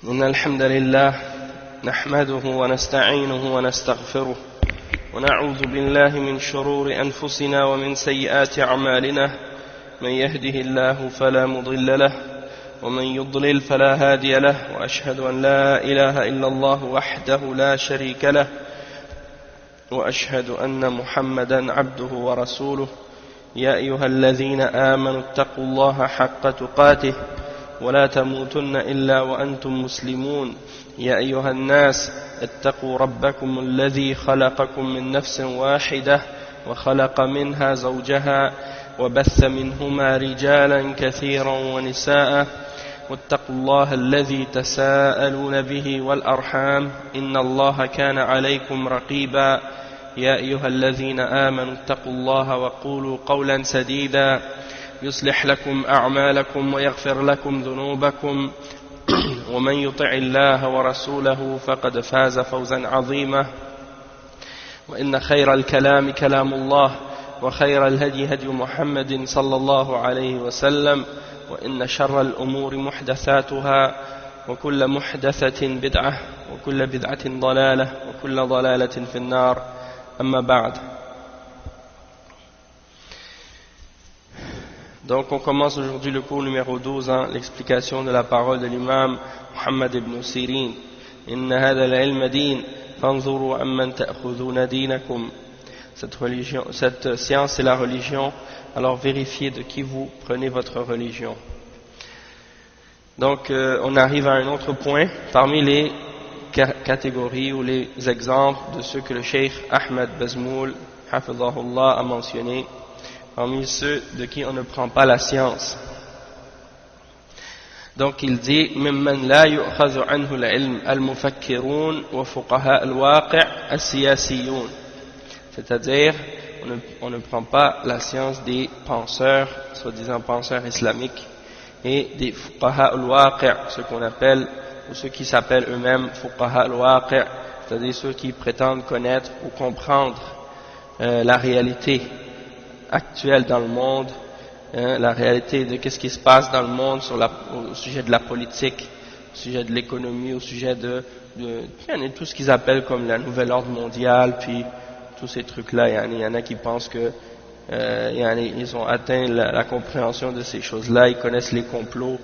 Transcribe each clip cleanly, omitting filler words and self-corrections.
إن الحمد لله نحمده ونستعينه ونستغفره ونعوذ بالله من شرور أنفسنا ومن سيئات أعمالنا من يهده الله فلا مضل له ومن يضلل فلا هادي له وأشهد أن لا إله إلا الله وحده لا شريك له وأشهد أن محمدا عبده ورسوله يا أيها الذين آمنوا اتقوا الله حق تقاته ولا تموتن إلا وأنتم مسلمون يا أيها الناس اتقوا ربكم الذي خلقكم من نفس واحدة وخلق منها زوجها وبث منهما رجالا كثيرا ونساء واتقوا الله الذي تساءلون به والأرحام إن الله كان عليكم رقيبا يا أيها الذين آمنوا اتقوا الله وقولوا قولا سديدا يصلح لكم أعمالكم ويغفر لكم ذنوبكم ومن يطع الله ورسوله فقد فاز فوزا عظيما وإن خير الكلام كلام الله وخير الهدي هدي محمد صلى الله عليه وسلم وإن شر الأمور محدثاتها وكل محدثة بدعة وكل بدعة ضلالة وكل ضلالة في النار أما بعد. Donc on commence aujourd'hui le cours numéro 12, l'explication de la parole de l'imam Muhammad ibn Sirin. Inna hadha al-ilma din, fanzuru amman ta'khudhuna dinakum. Cette science c'est la religion, alors vérifiez de qui vous prenez votre religion. Donc on arrive à un autre point, parmi les catégories ou les exemples de ceux que le Cheikh Ahmed Bazmoul, hafidhahullah, a mentionné. Parmi ceux de qui on ne prend pas la science. Donc il dit ممن لا يؤخذ عنه العلم المفكرون وفقهاء الواقع السياسيون. C'est-à-dire on ne prend pas la science des penseurs, soi-disant penseurs islamiques, et des fuqaha al-waqi', ceux qu'on appelle ou ceux qui s'appellent eux-mêmes fuqaha al-waqi', c'est-à-dire ceux qui prétendent connaître ou comprendre la réalité actuelle dans le monde, la réalité de qu'est-ce qui se passe dans le monde au sujet de la politique, au sujet de l'économie, au sujet de tout ce qu'ils appellent comme la nouvelle ordre mondiale, puis tous ces trucs-là. Il y en a qui pensent que ils ont atteint la compréhension de ces choses-là, ils connaissent les complots,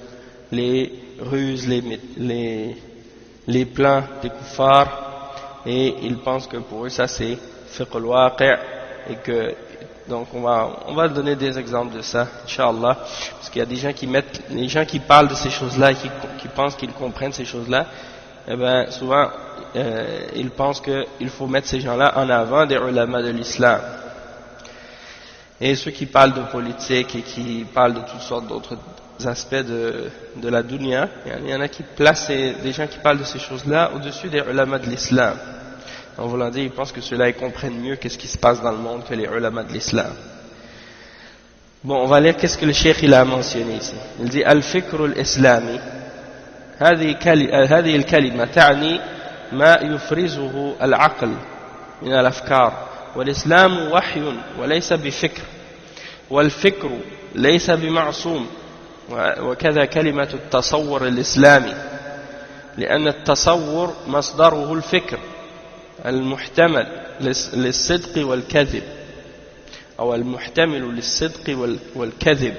les ruses, les plans des kuffars, et ils pensent que pour eux ça c'est fiqh al-waqi', et que donc on va donner des exemples de ça, Inch'Allah, parce qu'il y a des gens qui parlent de ces choses-là, qui pensent qu'ils comprennent ces choses-là, et ben souvent ils pensent qu'il faut mettre ces gens-là en avant des ulama de l'islam. Et ceux qui parlent de politique et qui parlent de toutes sortes d'autres aspects de la dunya, il y en a qui placent des gens qui parlent de ces choses-là au-dessus des ulama de l'islam. En voulant dire, ils pensent que ceux-là ils comprennent mieux qu'est-ce qui se passe dans le monde que les ulama de l'islam. Bon, on va lire qu'est-ce que le cheikh il a mentionné ici. Il dit al-fikr al-islami هذه الكلمة تعني ما يفرزه العقل من الأفكار والإسلام وحي وليس بفكر والفكر ليس بمعصوم وكذا كلمة التصور الإسلامي لأن التصور مصدره الفكر المحتمل للصدق والكذب أو المحتمل للصدق والكذب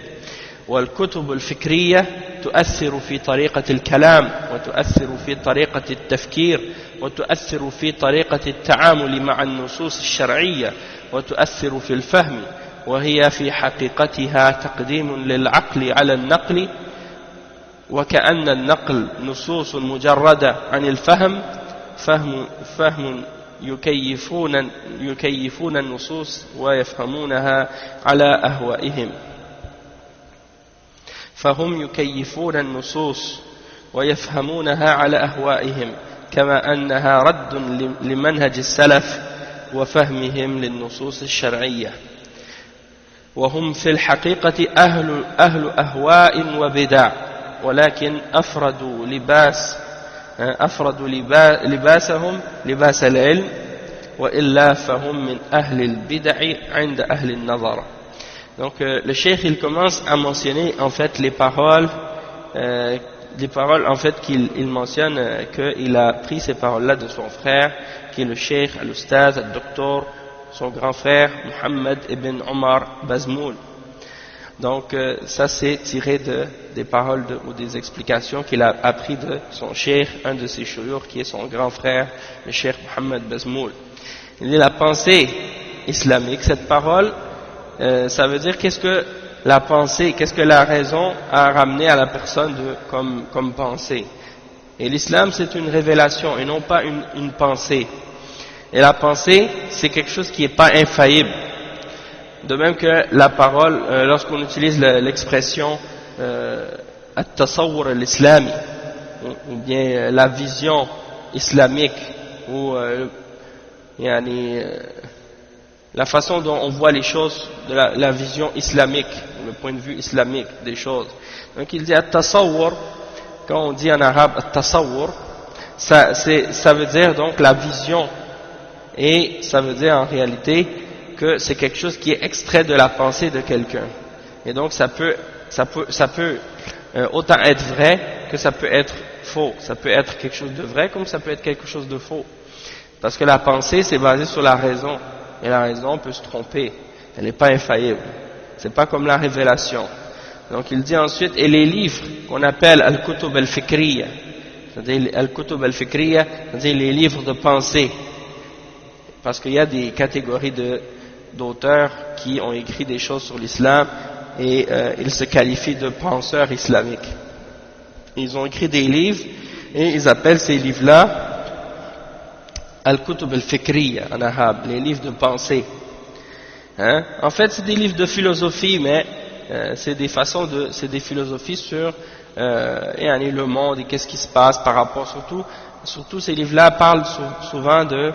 والكتب الفكرية تؤثر في طريقة الكلام وتؤثر في طريقة التفكير وتؤثر في طريقة التعامل مع النصوص الشرعية وتؤثر في الفهم وهي في حقيقتها تقديم للعقل على النقل وكأن النقل نصوص مجردة عن الفهم فهم يكيفون النصوص ويفهمونها على أهوائهم فهم يكيفون النصوص ويفهمونها على أهوائهم كما أنها رد لمنهج السلف وفهمهم للنصوص الشرعية وهم في الحقيقة أهل أهواء وبدع ولكن أفردوا لباسهم لباس العلم وإلا فهم من أهل البدع عند أهل النظر. Donc le cheikh il commence à mentionner en fait les paroles des paroles en fait qu'il mentionne qu'il a pris ces paroles-là de son frère, qui est le cheikh, al-ustaz, al-docteur, son grand frère, Mohammed ibn Omar Bazmoul. Donc ça c'est tiré des paroles ou des explications qu'il a appris de son cheikh, un de ses shuyukh qui est son grand frère, le cheikh Mohammed Bazmoul. Il dit la pensée islamique, cette parole, ça veut dire qu'est-ce que la pensée, qu'est-ce que la raison a ramené à la personne comme pensée. Et l'islam c'est une révélation et non pas une pensée. Et la pensée c'est quelque chose qui n'est pas infaillible. De même que la parole, lorsqu'on utilise l'expression at-tasawwur al-islami, ou bien la vision islamique, ou la façon dont on voit les choses, de la vision islamique, le point de vue islamique des choses. Donc il dit at-tasawwur, quand on dit en arabe at-tasawwur, ça veut dire donc la vision, et ça veut dire en réalité que c'est quelque chose qui est extrait de la pensée de quelqu'un. Et donc ça peut autant être vrai que ça peut être faux. Ça peut être quelque chose de vrai comme ça peut être quelque chose de faux. Parce que la pensée c'est basé sur la raison. Et la raison peut se tromper. Elle n'est pas infaillible. C'est pas comme la révélation. Donc il dit ensuite, et les livres qu'on appelle al-kutub al-fikriya, c'est-à-dire al-kutub al-fikriya, c'est-à-dire les livres de pensée. Parce qu'il y a des catégories d'auteurs qui ont écrit des choses sur l'islam et ils se qualifient de penseurs islamiques. Ils ont écrit des livres et ils appellent ces livres-là Al-Kutub al-Fikriya en arabe, les livres de pensée. Hein? En fait, c'est des livres de philosophie, mais c'est des philosophies sur le monde et qu'est-ce qui se passe par rapport surtout ces livres-là parlent souvent de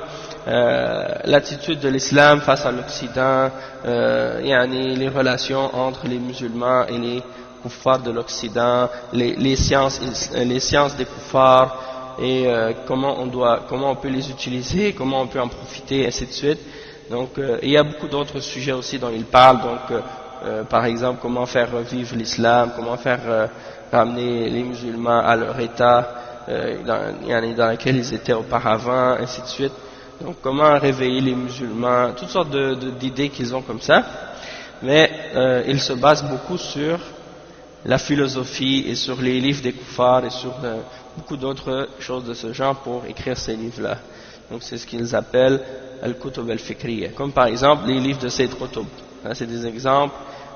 l'attitude de l'islam face à l'Occident, les relations entre les musulmans et les kuffars de l'Occident, les sciences des kuffars et comment on peut les utiliser, comment on peut en profiter, ainsi de suite. Donc il y a beaucoup d'autres sujets aussi dont il parle, donc par exemple comment faire revivre l'islam, comment faire ramener les musulmans à leur état dans lequel ils étaient auparavant, ainsi de suite. Donc comment réveiller les musulmans, toutes sortes d'idées qu'ils ont comme ça, mais ils se basent beaucoup sur la philosophie et sur les livres des kuffars et sur beaucoup d'autres choses de ce genre pour écrire ces livres-là. Donc c'est ce qu'ils appellent al-kutub al-fikriya, comme par exemple les livres de Sayyid Qutb. C'est des exemples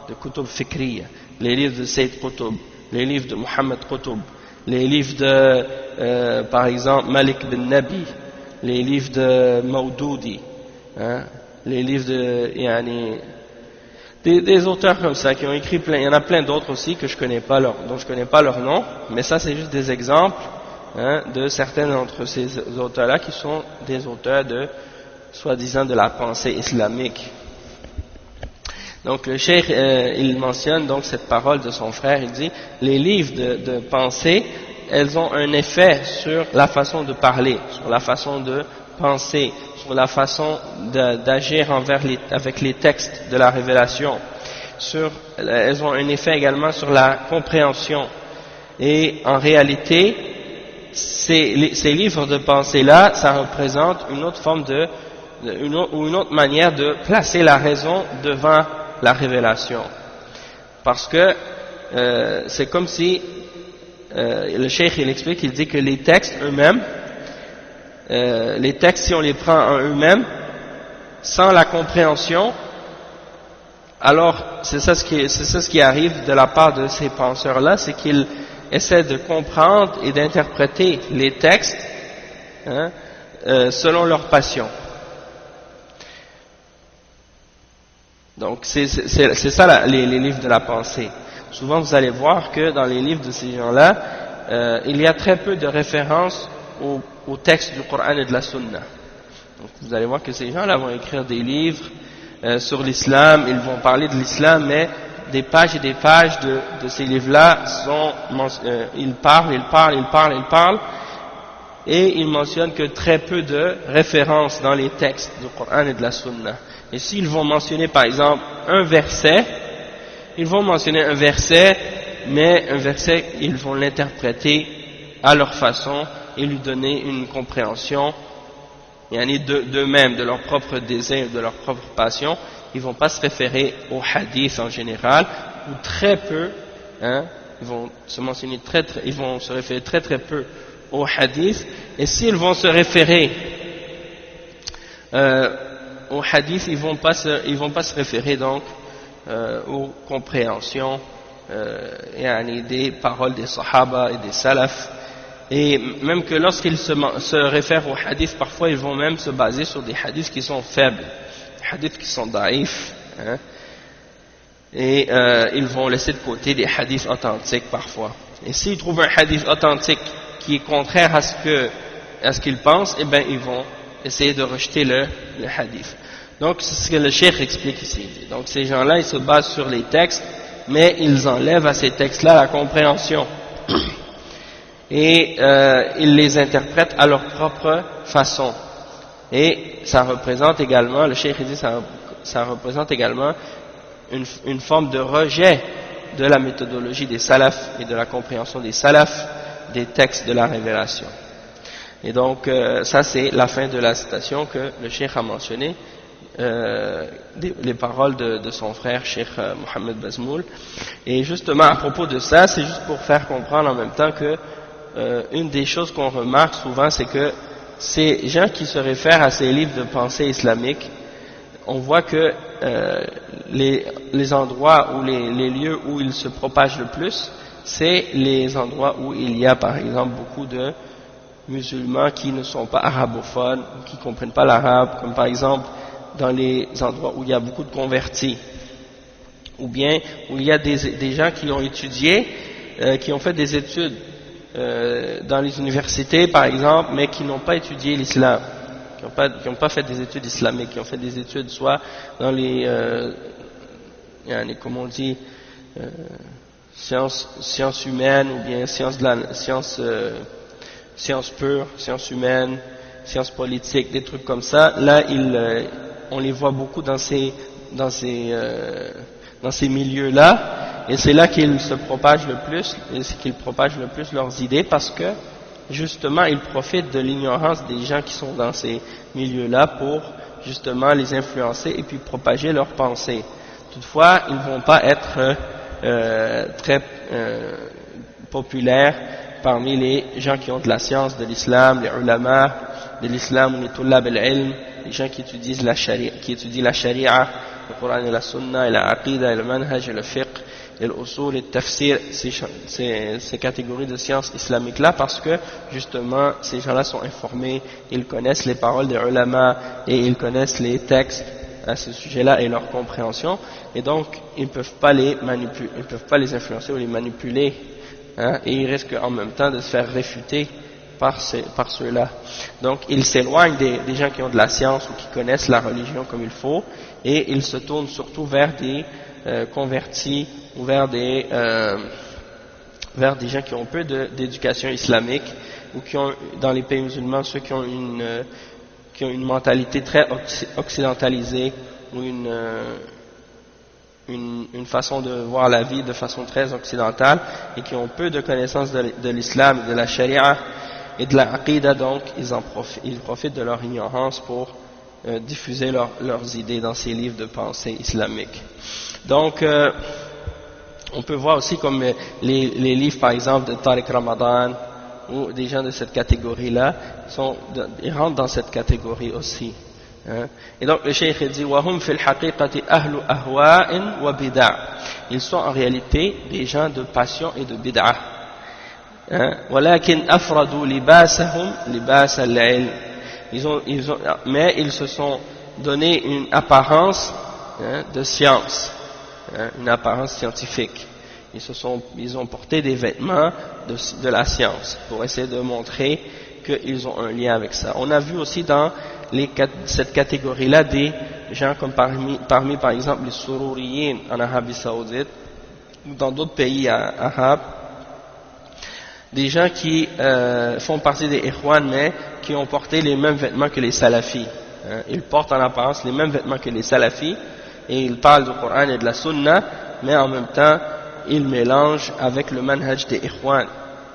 de kutub fikriya, les livres de Sayyid Qutb, les livres de Muhammad Qutb, les livres de par exemple Malik bin Nabi, les livres de Mawdoudi, les livres de des auteurs comme ça qui ont écrit plein, il y en a plein d'autres aussi que dont je connais pas leur nom, mais ça c'est juste des exemples de certains d'entre ces auteurs-là qui sont des auteurs soi-disant de la pensée islamique. Donc le cheikh il mentionne donc cette parole de son frère, il dit les livres de pensée, elles ont un effet sur la façon de parler, sur la façon de penser, sur la façon d'agir avec les textes de la révélation. Elles ont un effet également sur la compréhension. Et en réalité, ces livres de pensée-là, ça représente une autre forme une autre manière de placer la raison devant la révélation. Parce que c'est comme si le cheikh il explique, il dit que les textes eux-mêmes, si on les prend en eux-mêmes, sans la compréhension, alors c'est ça ce qui arrive de la part de ces penseurs-là, c'est qu'ils essaient de comprendre et d'interpréter les textes selon leur passion. Donc c'est ça les livres de la pensée. Souvent vous allez voir que dans les livres de ces gens-là, il y a très peu de références au texte du Coran et de la Sunna. Donc vous allez voir que ces gens-là vont écrire des livres sur l'islam, ils vont parler de l'islam, mais des pages et des pages de ces livres-là ils parlent, et ils mentionnent que très peu de références dans les textes du Coran et de la Sunna. Et s'ils vont mentionner par exemple un verset, ils vont mentionner un verset mais un verset, ils vont l'interpréter à leur façon et lui donner une compréhension d'eux-mêmes, de leur propre désir, de leur propre passion. Ils vont pas se référer au hadith en général, ou très peu, ils vont se référer très très peu au hadith, et s'ils vont se référer au hadith, ils vont pas se référer donc aux compréhensions des paroles des sahaba et des salaf, et même que lorsqu'ils se réfèrent aux hadiths, parfois ils vont même se baser sur des hadiths qui sont faibles, des hadiths qui sont daïfs, et ils vont laisser de côté des hadiths authentiques parfois. Et s'ils trouvent un hadith authentique qui est contraire à ce qu'ils pensent, eh bien ils vont essayer de rejeter le hadith. Donc c'est ce que le cheikh explique ici. Donc ces gens-là, ils se basent sur les textes, mais ils enlèvent à ces textes-là la compréhension. Et ils les interprètent à leur propre façon. Et ça représente également, le cheikh dit, ça représente également une forme de rejet de la méthodologie des salafs et de la compréhension des salafs des textes de la révélation. Et donc ça c'est la fin de la citation que le cheikh a mentionné, les paroles de son frère cheikh Mohamed Bazmoul. Et justement à propos de ça, c'est juste pour faire comprendre en même temps que une des choses qu'on remarque souvent, c'est que ces gens qui se réfèrent à ces livres de pensée islamique, on voit que les endroits ou les lieux où ils se propagent le plus, c'est les endroits où il y a par exemple beaucoup de musulmans qui ne sont pas arabophones, qui ne comprennent pas l'arabe, comme par exemple dans les endroits où il y a beaucoup de convertis, ou bien où il y a des gens qui ont étudié, qui ont fait des études dans les universités par exemple, mais qui n'ont pas étudié l'islam, qui n'ont pas fait des études islamiques, qui ont fait des études soit dans les comme on dit, sciences humaines, ou bien sciences pures, sciences humaines, sciences politiques, des trucs comme ça. Là, on les voit beaucoup dans ces milieux-là, et c'est là qu'ils se propagent le plus, et c'est qu'ils propagent le plus leurs idées, parce que justement ils profitent de l'ignorance des gens qui sont dans ces milieux-là pour justement les influencer et puis propager leurs pensées. Toutefois, ils ne vont pas être très populaires parmi les gens qui ont de la science de l'islam, les ulama de l'islam, ou les tullab al-ilm, les gens qui étudient la sharia, le Coran et la sunna, et la aqida, et le manhaj, et le fiqh, et l'usul, et le tafsir, ces catégories de sciences islamiques-là, parce que justement ces gens-là sont informés, ils connaissent les paroles des ulama et ils connaissent les textes à ce sujet-là et leur compréhension, et donc ils ne peuvent pas les manipuler, ils ne peuvent pas les influencer ou les manipuler, et ils risquent en même temps de se faire réfuter par ceux-là. Donc ils s'éloignent des gens qui ont de la science ou qui connaissent la religion comme il faut, et ils se tournent surtout vers des convertis ou vers des gens qui ont peu d'éducation islamique, ou qui ont, dans les pays musulmans, ceux qui ont une mentalité très occidentalisée, ou une façon de voir la vie de façon très occidentale, et qui ont peu de connaissances de l'islam, de la sharia et de la aqida. Donc ils profitent de leur ignorance pour diffuser leurs idées dans ces livres de pensée islamiques. Donc on peut voir aussi comme les livres par exemple de Tariq Ramadan ou des gens de cette catégorie-là, ils rentrent dans cette catégorie aussi. Et donc le cheikh dit وَهُمْ فِي الْحَقِيقَةِ أَهْلُ أَهْوَاءٍ وَبِدَعٍ. Ils sont en réalité des gens de passion et de bid'ah. وَلَكِنْ أَفْرَدُوا لِبَاسَهُمْ لِبَاسَ الْعِلْمِ. Mais ils se sont donné une apparence de science, une apparence scientifique. Ils ont porté des vêtements de la science pour essayer de montrer qu'ils ont un lien avec ça. On a vu aussi dans cette catégorie-là des gens comme parmi par exemple les Sururiyin en Arabie Saoudite ou dans d'autres pays arabes, des gens qui font partie des Ikhwan mais qui ont porté les mêmes vêtements que les Salafis. Ils portent en apparence les mêmes vêtements que les Salafis et ils parlent du Coran et de la Sunna, mais en même temps il mélange avec le manhaj des Ikhwan.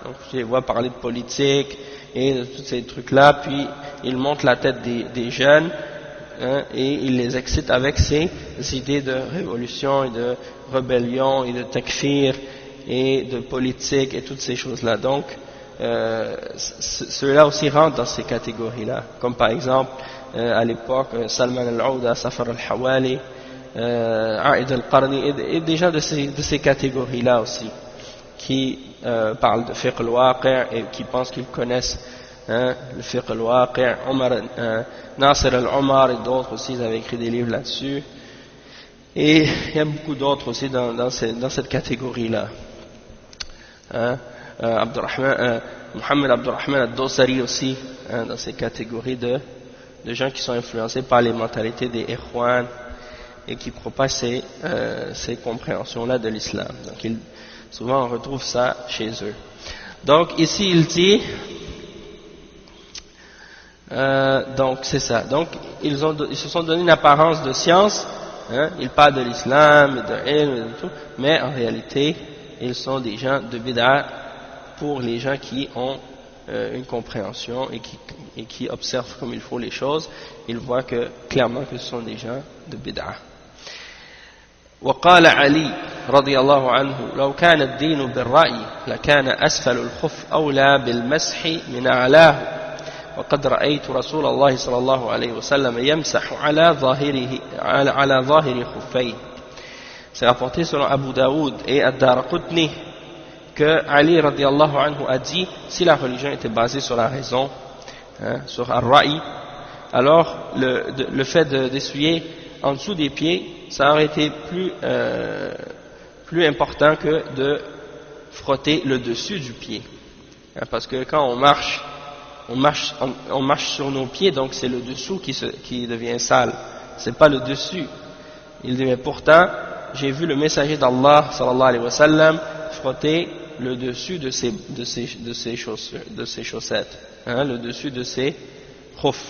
Donc je les vois parler de politique et de tous ces trucs-là, puis il monte la tête des jeunes, hein, et il les excite avec ces idées de révolution et de rébellion et de takfir et de politique et toutes ces choses-là. Donc ceux-là aussi rentrent dans ces catégories-là, comme par exemple à l'époque Salman al-Aouda, Safar al-Hawali, Aïd al-Qarni et des gens de ces catégories-là aussi qui parlent de fiqh al-waqi' et qui pensent qu'ils connaissent, hein, le fiqh al-waqi'. Nasser al-Omar et d'autres aussi, ils avaient écrit des livres là-dessus, et il y a beaucoup d'autres aussi dans cette catégorie-là, hein. Mohamed Abdurrahman al-Dosari aussi, hein, dans ces catégories de gens qui sont influencés par les mentalités des Ikhwan et qui propagent ces compréhensions-là de l'islam. Donc souvent on retrouve ça chez eux. Donc ici il dit, donc c'est ça. Donc ils se sont donné une apparence de science, hein, ils parlent de l'islam, de ilm et de tout, mais en réalité ils sont des gens de bid'a pour les gens qui ont une compréhension et qui observent comme il faut les choses. Ils voient clairement que ce sont des gens de bid'a. وقال علي رضي الله عنه لو كان الدين بالرأي لكان أسفل الخف أولى بالمسح من أعلاه وقد رأيت رسول الله صلى الله عليه وسلم يمسح على ظاهر خفيه. C'est rapporté selon Abu Daoud et Ad-Daraqutni que Ali radiallahu anhu a dit, si la religion était basée sur la raison, hein, sur ar-ra'i, alors le fait d'essuyer en dessous des pieds, ça aurait été plus important que de frotter le dessus du pied, hein, parce que quand on marche sur nos pieds, donc c'est le dessous qui devient sale, c'est pas le dessus. Il dit, mais pourtant j'ai vu le messager d'Allah sallallahu alayhi wa sallam frotter le dessus de ses chaussettes, hein, le dessus de ses khuf,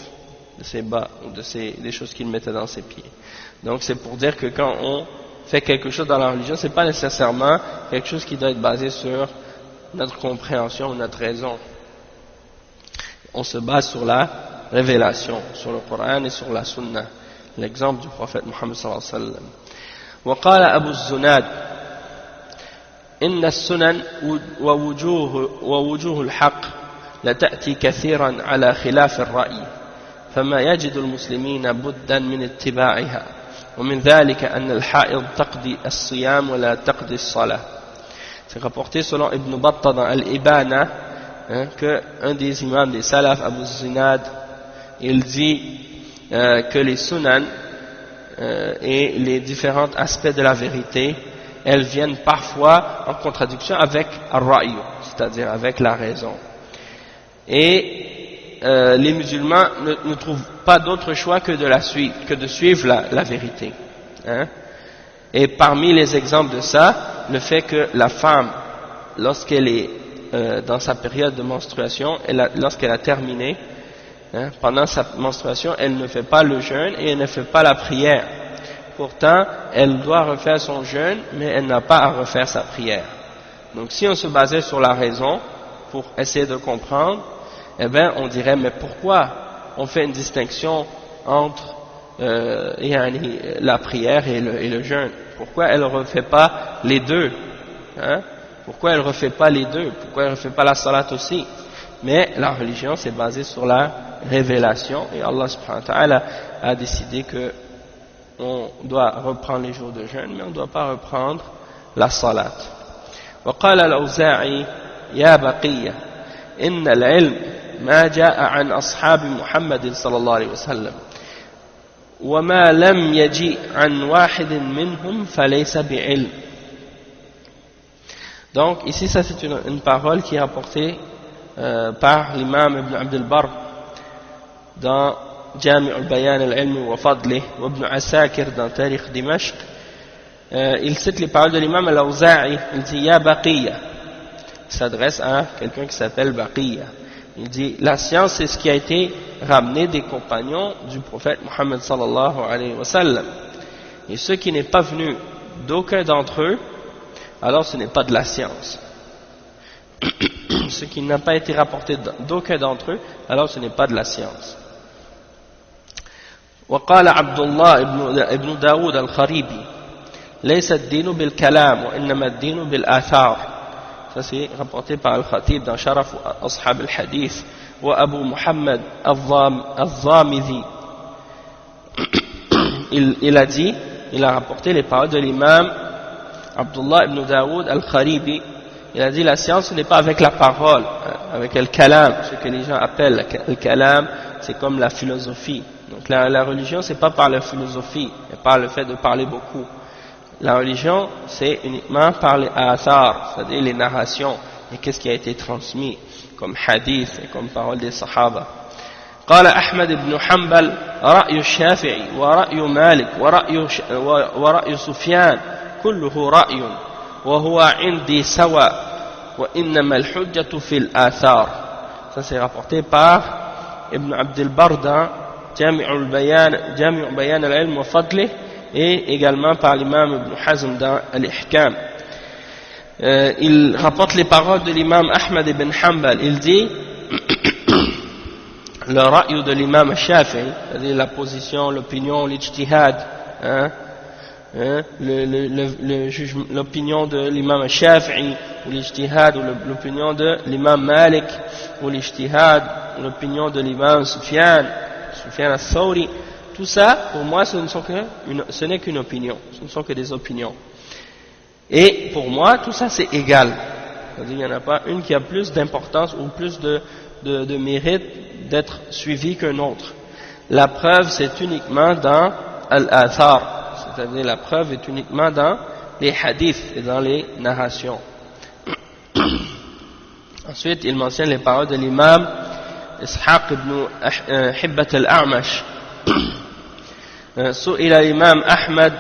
de ses bas, ou des choses qu'il mettait dans ses pieds. Donc c'est pour dire que quand on fait quelque chose dans la religion, c'est pas nécessairement quelque chose qui doit être basé sur notre compréhension ou notre raison. On se base sur la révélation, sur le Coran et sur la Sunna, l'exemple du prophète Muhammad sallallahu alayhi wa sallam. وقال أبو الزناد إن السنن ووجوه الحق لتأتي كثيرا على خلاف الرأي فما يجد المسلمين بدا من اتباعها ومن ذلك أن الحائض تقضي الصيام ولا تقضي الصلاة. C'est rapporté selon Ibn Battah dans Al-Ibana, hein, qu'un des imams des salaf, Abu Zinad, il dit que les sunan et les différents aspects de la vérité, elles viennent parfois en contradiction avec ar-ra'y, c'est-à-dire avec la raison. Et les musulmans ne trouvent pas d'autre choix que de suivre la vérité, hein. Et parmi les exemples de ça, le fait que la femme, lorsqu'elle est dans sa période de menstruation, lorsqu'elle a terminé, hein, pendant sa menstruation, elle ne fait pas le jeûne et elle ne fait pas la prière. Pourtant, elle doit refaire son jeûne, mais elle n'a pas à refaire sa prière. Donc si on se basait sur la raison pour essayer de comprendre, eh bien on dirait, mais pourquoi on fait une distinction entre la prière et le jeûne? Pourquoi elle ne refait pas les deux, hein? Pourquoi elle ne refait pas les deux? Pourquoi elle ne refait pas la salat aussi? Mais la religion c'est basé sur la révélation, et Allah subhanahu wa ta'ala a décidé que on doit reprendre les jours de jeûne, mais on ne doit pas reprendre la salat. وقال الأوزاعي يا بقية إن العلم ما جاء عن أصحاب محمد صلى الله عليه وسلم وما لم يجيء عن واحد منهم فليس بعلم. Donc ici ça c'est une parole qui est rapportée par l'imam Ibn Abd al-Barr dans Jami' al-Bayan al-Ilmi wa Fadlih, wa Ibn Asakir dans Tarikh Dimashq. Il cite les paroles de l'imam al-Awza'i. Il dit Ya Baqiya, il s'adresse à quelqu'un qui s'appelle Baqiya. Il dit la science c'est ce qui a été ramené des compagnons du prophète Muhammad sallallahu alayhi wa sallam, et ce qui n'est pas venu d'aucun d'entre eux, alors ce n'est pas de la science. Ce qui n'a pas été rapporté d'aucun d'entre eux, alors ce n'est pas de la science. وقال عبد الله ابن داود الخريبي ليس الدين بالكلام وإنما الدين بالآثار. Ça c'est rapporté par Al-Khatib dans Sharaf Ashab al-Hadith. وأبو محمد الظامذي il a dit, il a rapporté les paroles de l'imam Abdullah ibn Daoud al-Kharibi. Il a dit la science ce n'est pas avec la parole, avec le kalam, ce que les gens appellent le kalam, c'est comme la philosophie. Donc la religion c'est pas par la philosophie, mais par le fait de parler beaucoup. La religion c'est uniquement par les athar, c'est-à-dire les narrations et qu'est-ce qui a été transmis comme hadith et comme parole des sahaba. قال أحمد بن حنبل رأي الشافعي ورأي مالك ورأي سفيان كله رأي وهو عندي سواء وإنما الحجة في الآثار. Ça c'est rapporté par Ibn Abd al-Barr dans Jami' Bayan al-Ilm wa Fadlih et également par l'imam Ibn Hazm dans Al-Ihkam. Il rapporte les paroles de l'imam Ahmad ibn Hanbal. Il dit le ra'yu de l'imam Shafi'i, c'est-à-dire la position, l'opinion, l'ijtihad, l'opinion de l'imam Shafi'i ou l'ijtihad, ou l'opinion de l'imam Malik ou l'ijtihad, l'opinion de l'imam Sufyan al-Thawri, tout ça pour moi ce n'est qu'une opinion, ce ne sont que des opinions. Et pour moi tout ça c'est égal, c'est-à-dire il n'y en a pas une qui a plus d'importance ou plus de mérite d'être suivi qu'un autre. La preuve c'est uniquement dans al-athar, c'est-à-dire la preuve est uniquement dans les hadiths et dans les narrations. Ensuite il mentionne les paroles de l'imam Ishaq ibn Hibbat al-A'mash. سئل الإمام أحمد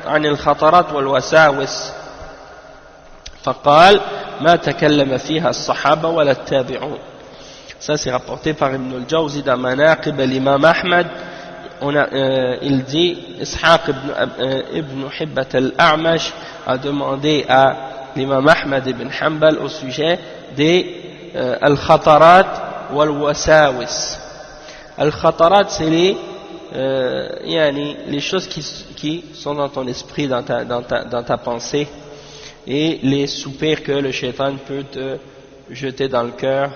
عن الخطرات والوساوس فقال ما تكلم فيها الصحابة ولا التابعون. Ça c'est rapporté par Ibn al-Jawzi dans Manaqib l'imam Ahmad. Il dit Ishaq ibn Hibbat al-A'mash a demandé à l'imam Ahmad ibn Hanbal au sujet des al-khatarat wal-wasawis. Al-khatarat c'est les choses qui sont dans ton esprit, dans ta pensée, et les soupirs que le shaitan peut te jeter dans le cœur.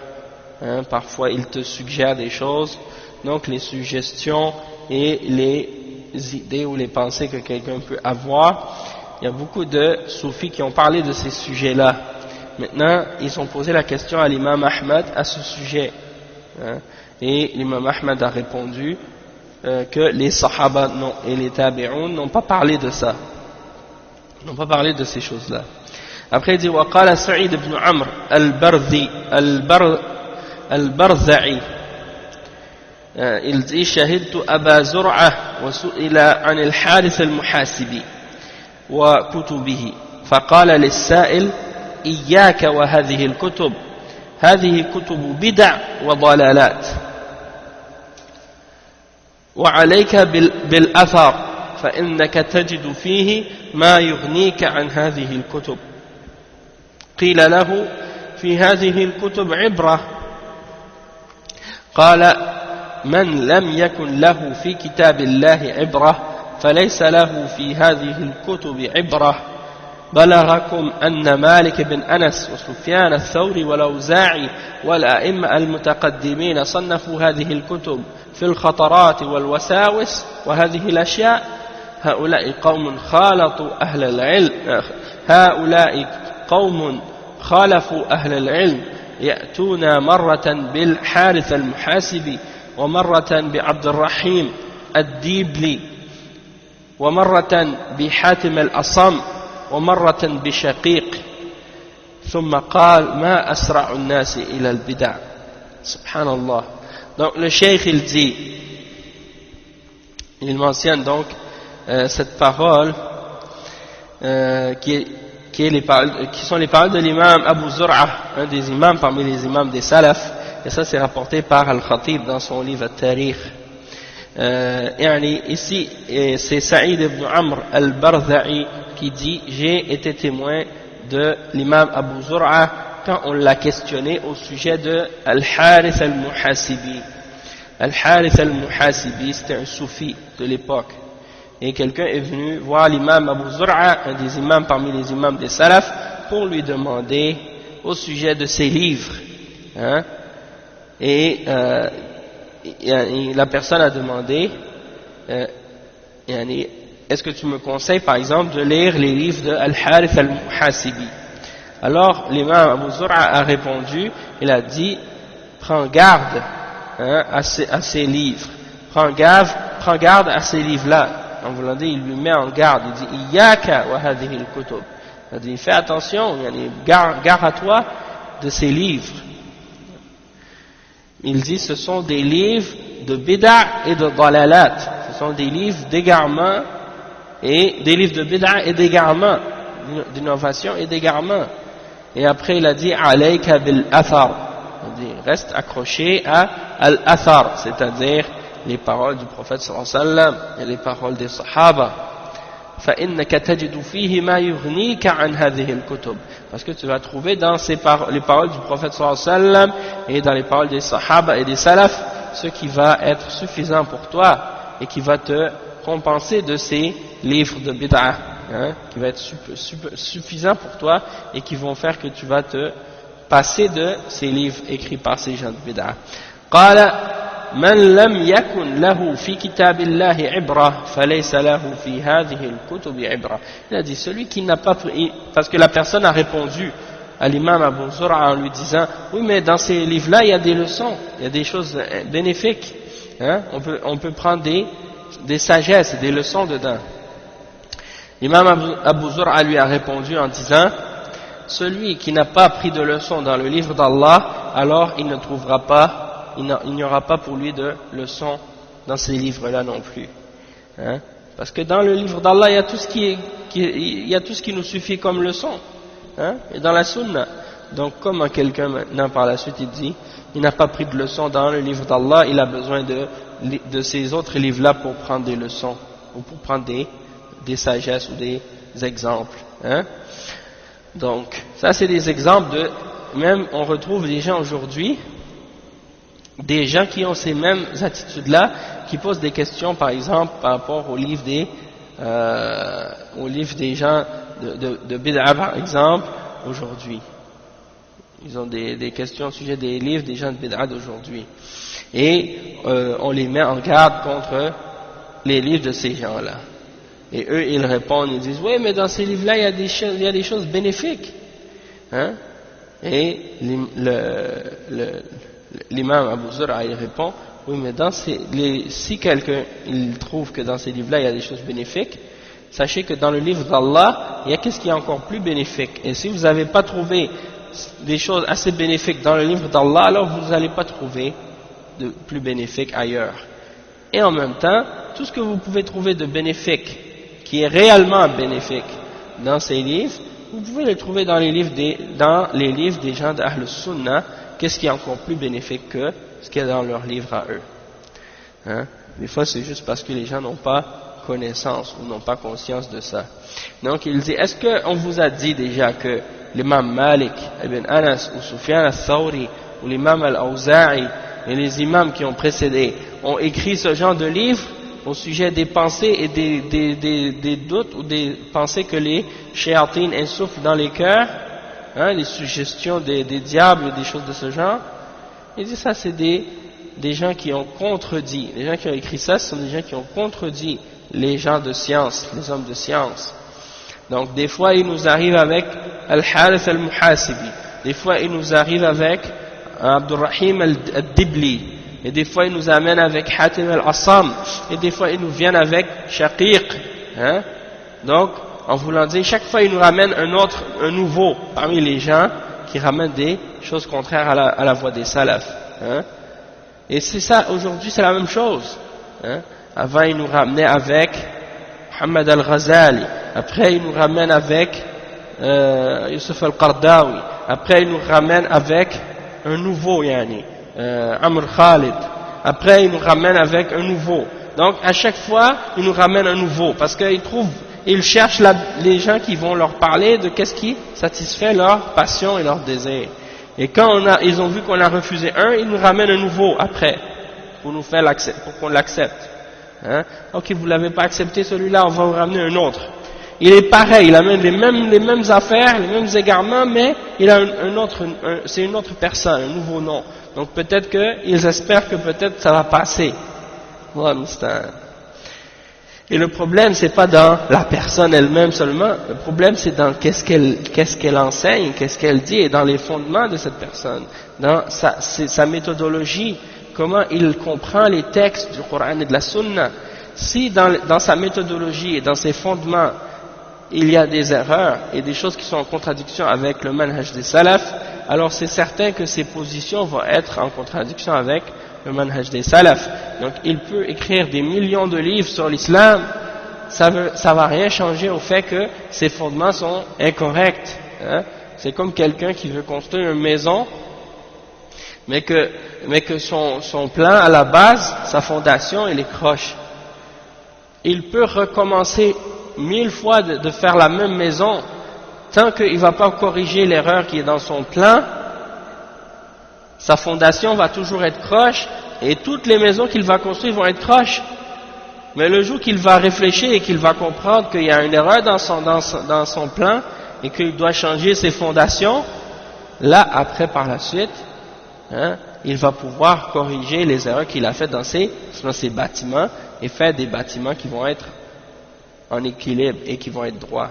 Parfois il te suggère des choses, donc les suggestions et les idées ou les pensées que quelqu'un peut avoir. Il y a beaucoup de soufis qui ont parlé de ces sujets-là. Maintenant ils ont posé la question à l'imam Ahmad à ce sujet, et l'imam Ahmad a répondu que les sahaba et les tabi'un n'ont pas parlé de ça, n'ont pas parlé de ces choses-là. Après il dit وقال سعيد بن عمرو البرزعي il dit شهدت أبا زرعة وسئل عن الحارث المحاسبي وكتبه فقال للسائل إياك وهذه الكتب هذه كتب بدع وضلالات وعليك بالأثر فإنك تجد فيه ما يغنيك عن هذه الكتب. قيل له في هذه الكتب عبرة، قال من لم يكن له في كتاب الله عبرة فليس له في هذه الكتب عبرة. بلغكم أن مالك بن أنس وسفيان الثوري والأوزاعي والأئمة المتقدمين صنفوا هذه الكتب في الخطرات والوساوس وهذه الأشياء. هؤلاء قوم خالفوا أهل العلم يأتون مرة بالحارث المحاسبي ومرة بعبد الرحيم الديبلي ومرة بحاتم الأصم ومرة بشقيق ثم قال ما أسرع الناس إلى البدع. سبحان الله. Donc le cheikh il dit, il mentionne donc cette parole qui sont les paroles de l'imam Abu Zur'a, un des imams parmi les imams des salaf, et ça c'est rapporté par Al-Khatib dans son livre Al-Tarikh. Ici c'est Saïd ibn Amr al-Barza'i qui dit j'ai été témoin de l'imam Abu Zur'a quand on l'a questionné au sujet de Al-Harith al-Muhasibi. Al-Harith al-Muhasibi, c'était un soufi de l'époque. Et quelqu'un est venu voir l'imam Abu Zur'a, un des imams parmi les imams des salafs, pour lui demander au sujet de ses livres. Hein? Et la personne a demandé, est-ce que tu me conseilles par exemple de lire les livres de Al-Harith al-Muhasibi? Alors l'imam Abu Zur'a a répondu, il a dit, prends garde à ces livres, prends garde à ces livres-là. En voulant dire, il lui met en garde, il dit Iyaka wa hadhihi al-kutub. Il dit fais attention, garde à toi de ces livres. Il dit ce sont des livres de bid'a et de dalalat. Ce sont des livres d'égarement et des livres de bid'a et d'égarement, d'innovation et d'égarement. Et après il a dit alayka bil athar. Il dit reste accroché à al-athar, c'est-à-dire les paroles du prophète sallallahu alayhi wa sallam et les paroles des sahaba. فإنك تجد فيه ما يغنيك عن هذه الكتب. Parce que tu vas trouver dans les paroles du prophète sallallahu alayhi wa sallam et dans les paroles des sahaba et des salafs ce qui va être suffisant pour toi et qui va te compenser de ces livres de bid'a, qui va être suffisant pour toi et qui vont faire que tu vas te passer de ces livres écrits par ces gens de bid'a. قال من لم يكن له في كتاب الله عبرة فليس له في هذه الكتب عبرة. Il a dit celui qui n'a pas pris, parce que la personne a répondu à l'imam Abu Zur'a en lui disant oui mais dans ces livres-là il y a des leçons, il y a des choses bénéfiques, on peut prendre des sagesses, des leçons dedans. L'imam Abu Zur'a lui a répondu en disant celui qui n'a pas pris de leçons dans le livre d'Allah, alors il ne trouvera pas, il n'y aura pas pour lui de leçons dans ces livres-là non plus. Parce que dans le livre d'Allah, il y a tout ce qui nous suffit comme leçon. Et dans la sunna. Donc, comme quelqu'un maintenant par la suite, il dit, il n'a pas pris de leçons dans le livre d'Allah, il a besoin de ces autres livres-là pour prendre des leçons, ou pour prendre des sagesses ou des exemples. Donc, ça c'est des exemples même on retrouve des gens aujourd'hui, des gens qui ont ces mêmes attitudes-là, qui posent des questions, par exemple, par rapport aux livres des gens de bid'a, par exemple, aujourd'hui. Ils ont des questions au sujet des livres des gens de bid'a d'aujourd'hui. Et on les met en garde contre les livres de ces gens-là. Et eux, ils répondent, ils disent, oui, mais dans ces livres-là, il y a des choses bénéfiques. Et l'imam Abu Zur'a il répond oui mais si quelqu'un il trouve que dans ces livres-là il y a des choses bénéfiques, sachez que dans le livre d'Allah il y a qu'est-ce qui est encore plus bénéfique, et si vous n'avez pas trouvé des choses assez bénéfiques dans le livre d'Allah, alors vous n'allez pas trouver de plus bénéfique ailleurs. Et en même temps tout ce que vous pouvez trouver de bénéfique qui est réellement bénéfique dans ces livres, vous pouvez le trouver dans les livres des gens d'Ahl Sunnah. Qu'est-ce qui est encore plus bénéfique que ce qu'il y a dans leurs livres à eux. Des fois c'est juste parce que les gens n'ont pas connaissance ou n'ont pas conscience de ça. Donc il dit, est-ce qu'on vous a dit déjà que l'imam Malik ibn Anas ou Sufyan al-Thawri ou l'imam al-Awza'i et les imams qui ont précédé ont écrit ce genre de livres au sujet des pensées et des doutes ou des pensées que les shayatines insufflent dans les cœurs, les suggestions des diables, des choses de ce genre? Il dit ça c'est des gens qui ont contredit, les gens qui ont écrit ça, ce sont des gens qui ont contredit les gens de science, les hommes de science. Donc des fois il nous arrive avec Al-Harith al-Muhasibi, des fois il nous arrive avec Abdurrahim al-Dibli, et des fois il nous amène avec Hatim al-Assam, et des fois il nous vient avec Shaqiq. Donc en voulant dire, chaque fois il nous ramène un nouveau parmi les gens qui ramènent des choses contraires à la voie des salafs. Et c'est ça, aujourd'hui c'est la même chose. Avant il nous ramenait avec Muhammad al-Ghazali, après il nous ramène avec Yusuf al-Qardawi, après il nous ramène avec un nouveau Amr Khalid, après il nous ramène avec un nouveau. Donc à chaque fois il nous ramène un nouveau, parce qu'il trouve ils cherchent les gens qui vont leur parler de qu'est-ce qui satisfait leur passion et leur désir. Et quand ils ont vu qu'on a refusé un, ils nous ramènent un nouveau après, pour qu'on l'accepte. Hein? Ok, vous l'avez pas accepté celui-là, on va vous ramener un autre. Il est pareil, il amène les mêmes affaires, les mêmes égarements, mais il a c'est une autre personne, un nouveau nom. Donc peut-être qu'ils espèrent que peut-être ça va passer. Et le problème, c'est pas dans la personne elle-même seulement, le problème c'est dans qu'est-ce qu'elle enseigne, qu'est-ce qu'elle dit, et dans les fondements de cette personne, dans sa méthodologie, comment il comprend les textes du Coran et de la Sunna. Si dans sa méthodologie et dans ses fondements, il y a des erreurs et des choses qui sont en contradiction avec le manhaj des salafs, alors c'est certain que ses positions vont être en contradiction avec le manhaj des salafs. Donc il peut écrire des millions de livres sur l'islam, ça va rien changer au fait que ses fondements sont incorrects. Hein? C'est comme quelqu'un qui veut construire une maison, mais que son plan à la base, sa fondation, il est croche. Il peut recommencer 1000 fois de faire la même maison, tant qu'il ne va pas corriger l'erreur qui est dans son plan, sa fondation va toujours être croche, et toutes les maisons qu'il va construire vont être croches. Mais le jour qu'il va réfléchir et qu'il va comprendre qu'il y a une erreur dans son plan, et qu'il doit changer ses fondations, là, après, par la suite, hein, il va pouvoir corriger les erreurs qu'il a faites dans ses bâtiments, et faire des bâtiments qui vont être en équilibre et qui vont être droits.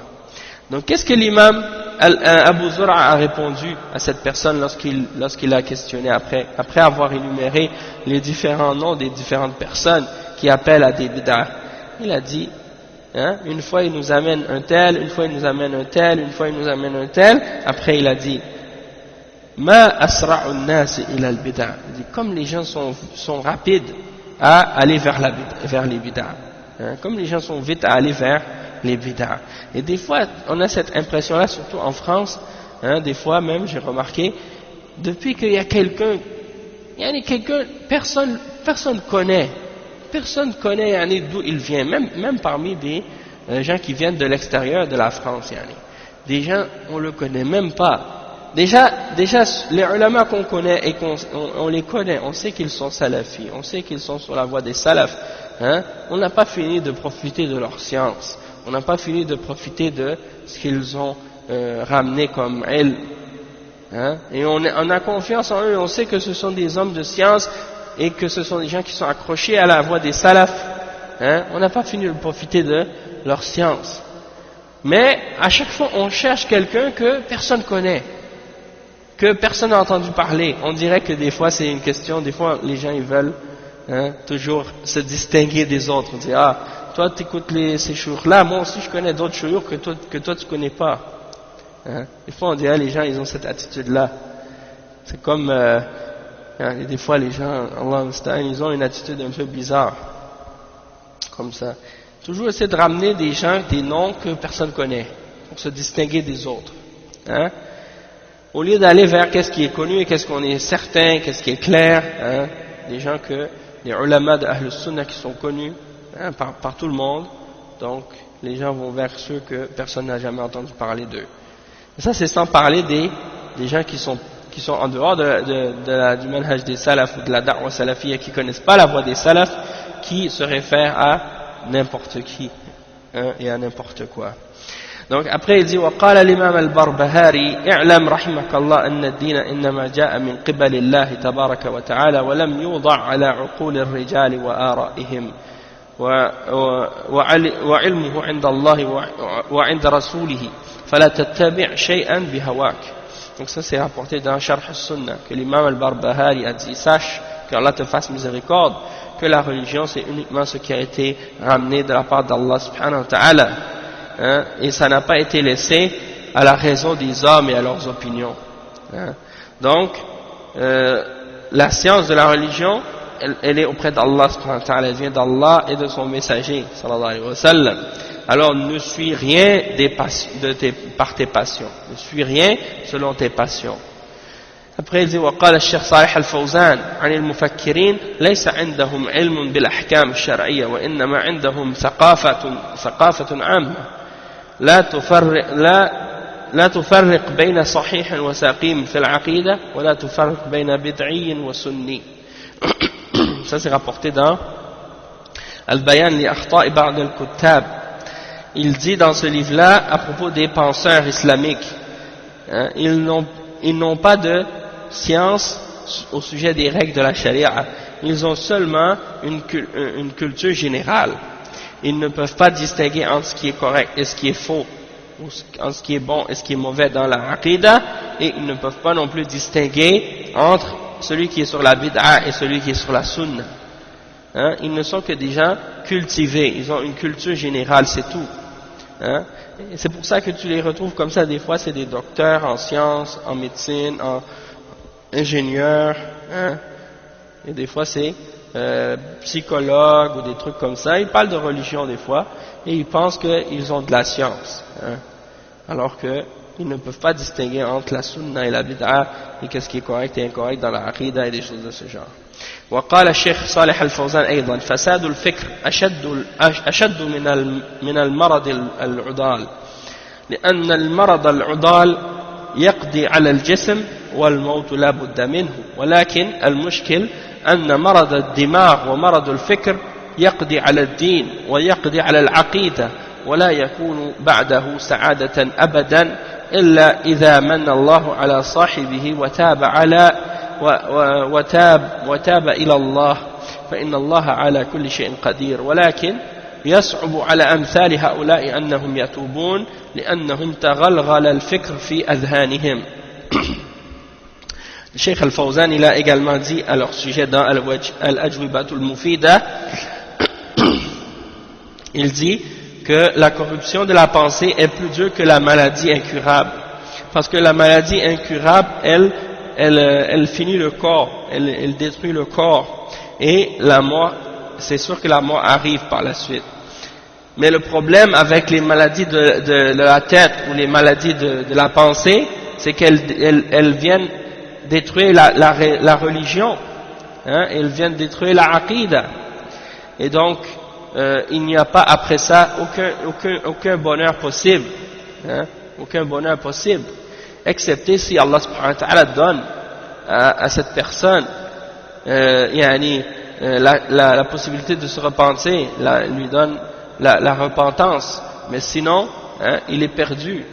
Donc qu'est-ce que l'imam Abu Zur'a a répondu à cette personne lorsqu'il a questionné après avoir énuméré les différents noms des différentes personnes qui appellent à des bid'ah? Il a dit, hein, une fois il nous amène un tel, une fois il nous amène un tel, une fois il nous amène un tel, après il a dit Ma asra'u an-nas ila al-bid'ah. Il dit, comme les gens sont rapides à aller vers les bid'ah. Hein, comme les gens sont vite à aller vers les bid'ah. Et des fois, on a cette impression-là, surtout en France, hein, des fois même, j'ai remarqué, depuis qu'il y a quelqu'un, personne connaît d'où il vient, même parmi des gens qui viennent de l'extérieur de la France, des gens, on le connaît même pas. Déjà, les ulama qu'on connaît et on les connaît, on sait qu'ils sont salafis, on sait qu'ils sont sur la voie des salafs. Hein? On n'a pas fini de profiter de leur science, on n'a pas fini de profiter de ce qu'ils ont ramené comme ilm. Hein? Et on a confiance en eux, on sait que ce sont des hommes de science et que ce sont des gens qui sont accrochés à la voie des salafs. Hein? On n'a pas fini de profiter de leur science. Mais à chaque fois, on cherche quelqu'un que personne connaît, que personne n'a entendu parler. On dirait que des fois c'est une question, des fois les gens ils veulent toujours se distinguer des autres. On dit, ah, toi tu écoutes ces chouyours-là, moi aussi je connais d'autres chouyours que toi tu connais pas. Hein? Des fois on dirait les gens ils ont cette attitude-là. C'est comme, des fois les gens, Allah, ils ont une attitude un peu bizarre. Comme ça. Toujours essayer de ramener des gens, des noms que personne connaît, pour se distinguer des autres. Hein? Au lieu d'aller vers qu'est-ce qui est connu et qu'est-ce qu'on est certain, qu'est-ce qui est clair, hein, des gens que les ulama de Ahl Sunnah qui sont connus, hein, par tout le monde, donc les gens vont vers ceux que personne n'a jamais entendu parler d'eux. Et ça c'est sans parler des gens qui sont en dehors du manhaj des salaf ou de la da'wa salafiyya, qui connaissent pas la voie des salafs, qui se réfèrent à n'importe qui, hein, et à n'importe quoi. Donc après il dit وقال الإمام البربهاري اعلم رحمك الله أن الدين إنما جاء من قبل الله تبارك وتعالى ولم يوضع على عقول الرجال وآرائهم وعلمه عند الله وعند رسوله فلا تتبع شيئا بهواك. Donc ça c'est rapporté dans Sharh al-Sunnah que l'imam al-Barbahari a dit, sache qu'Allah te fasse miséricorde, que la religion c'est uniquement ce qui a été ramené de la part d'Allah subhanahu wa ta'ala. Hein, et ça n'a pas été laissé à la raison des hommes et à leurs opinions. Hein. Donc, la science de la religion, elle est auprès d'Allah, elle vient d'Allah et de son messager, sallallahu alayhi wa sallam. Alors, ne suis rien par tes passions, ne suis rien selon tes passions. Après il dit وقال الشيخ صالح الفوزان عن المفكرين ليس عندهم علم بالأحكام الشرعية وإنما عندهم ثقافة عامة لا تفرق بين صحيح وسقيم في العقيدة ولا تفرق بين بدعي وسني. Ça c'est rapporté dans Al-Bayan li Akhta'i Ba'd al-Kuttab. Il dit dans ce livre-là à propos des penseurs islamiques, hein, ils n'ont pas de science au sujet des règles de la charia, ils ont seulement une culture générale. Ils ne peuvent pas distinguer entre ce qui est correct et ce qui est faux, ou entre ce qui est bon et ce qui est mauvais dans la aqidah, et ils ne peuvent pas non plus distinguer entre celui qui est sur la bid'a et celui qui est sur la sunna. Hein? Ils ne sont que des gens cultivés, ils ont une culture générale, c'est tout. Hein? Et c'est pour ça que tu les retrouves comme ça, des fois c'est des docteurs en sciences, en médecine, en ingénieurs, hein? Et des fois c'est psychologues ou des trucs comme ça. Ils parlent de religion des fois et ils pensent qu'ils ont de la science, hein? Alors qu'ils ne peuvent pas distinguer entre la sunna et la bid'a et qu'est-ce qui est correct et incorrect dans la aqidah et des choses de ce genre. وقال الشيخ صالح الفوزان أيضا فساد الفكر أشد من المرض العضال لأن المرض العضال يقضي على الجسم والموت لا بد منه ولكن المشكل أن مرض الدماغ ومرض الفكر يقضي على الدين ويقضي على العقيدة ولا يكون بعده سعادة أبدا إلا إذا من الله على صاحبه وتاب إلى الله فإن الله على كل شيء قدير ولكن يصعب على أمثال هؤلاء أنهم يتوبون لأنهم تغلغل الفكر في أذهانهم. Le Cheikh Al-Fawzan il a également dit à leur sujet dans Al-Ajwibatul Mufida, il dit que la corruption de la pensée est plus dure que la maladie incurable, parce que la maladie incurable elle finit le corps, elle détruit le corps, et la mort, c'est sûr que la mort arrive par la suite. Mais le problème avec les maladies de la tête ou les maladies de la pensée, c'est qu'elles viennent détruire la religion, hein, elles viennent détruire la aqidah, et donc il n'y a pas après ça aucun bonheur possible, hein, aucun bonheur possible, excepté si Allah subhanahu wa ta'ala donne à cette personne la possibilité de se repentir, lui donne la repentance, mais sinon hein, il est perdu.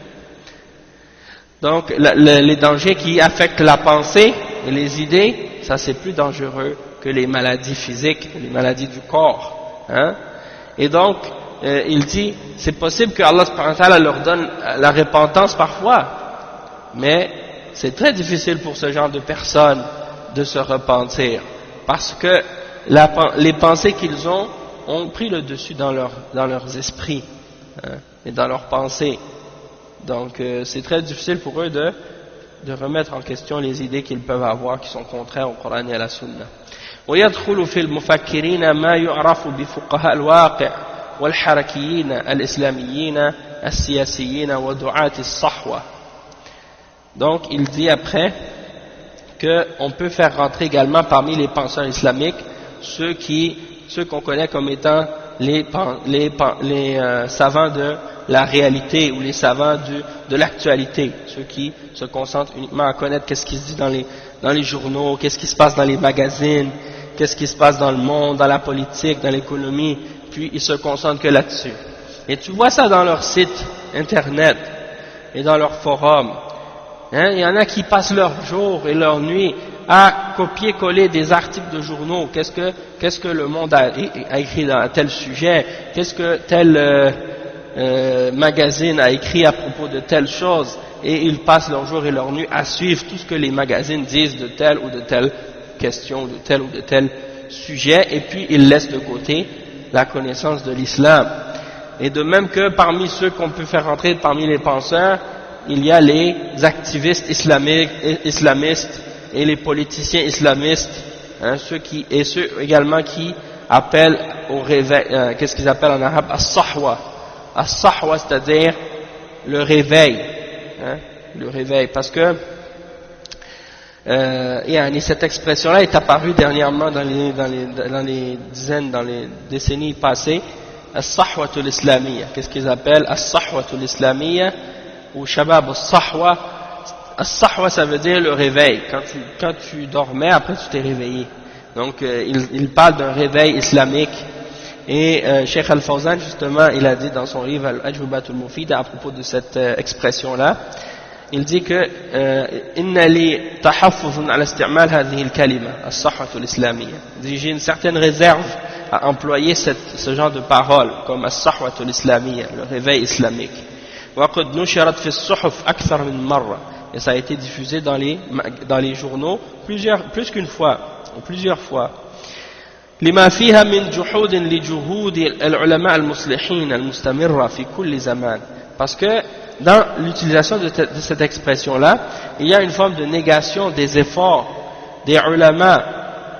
Donc les dangers qui affectent la pensée et les idées, ça c'est plus dangereux que les maladies physiques, les maladies du corps, hein. Et donc il dit c'est possible que Allah subhanahu wa ta'ala leur donne la repentance parfois, mais c'est très difficile pour ce genre de personnes de se repentir, parce que les pensées qu'ils ont pris le dessus dans leurs esprits, hein, et dans leurs pensées. Donc c'est très difficile pour eux de remettre en question les idées qu'ils peuvent avoir qui sont contraires au Coran et à la Sunna. ويدخل في المفكرين ما يعرف بفقهاء الواقع والحركيين الإسلاميين السياسيين ودعاة الصحوة. Donc il dit après qu'on peut faire rentrer également parmi les penseurs islamiques ceux qu'on connaît comme étant les savants de la réalité ou les savants de l'actualité, ceux qui se concentrent uniquement à connaître qu'est-ce qui se dit dans les journaux, qu'est-ce qui se passe dans les magazines, qu'est-ce qui se passe dans le monde, dans la politique, dans l'économie, puis ils se concentrent que là-dessus. Et tu vois ça dans leur site internet et dans leurs forums. Hein, il y en a qui passent leur jour et leur nuit à copier-coller des articles de journaux. Qu'est-ce que le monde a écrit dans tel sujet, qu'est-ce que tel magazine a écrit à propos de telle chose, et ils passent leur jour et leur nuit à suivre tout ce que les magazines disent de telle ou de telle question, de tel ou de tel sujet, et puis ils laissent de côté la connaissance de l'islam. Et de même que parmi ceux qu'on peut faire entrer parmi les penseurs, il y a les activistes islamistes et les politiciens islamistes, hein, ceux également qui appellent au réveil, qu'est-ce qu'ils appellent en arabe, as-sahwa. As-sahwa, c'est-à-dire le réveil, hein, le réveil, parce que cette expression-là est apparue dernièrement dans les décennies passées, as-sahwatul islamiyya. Qu'est-ce qu'ils appellent as-sahwatul islamiyya ou shabab as-sahwa? As-sahwa, ça veut dire le réveil. Quand tu dormais, après tu t'es réveillé. Donc il parle d'un réveil islamique. Et Cheikh Al-Fawzan, justement, il a dit dans son livre Al-Ajoubatul Mufida à propos de cette expression-là, il dit que inna li tahaffuzun ala isti'mal hadhihi al-kalima as-sahwatul islamiyya. J'ai une certaine réserve à employer ce genre de paroles comme as-sahwatul islamiyya, le réveil islamique. Wa qad nushirat fi as-suhuf akthar min marra. Et ça a été diffusé dans les journaux plus qu'une fois, ou plusieurs fois. لما فيها من جحود لجهود العلماء المصلحين المستمرة في كل زمان. Parce que dans l'utilisation de cette expression-là, il y a une forme de négation des efforts des ulama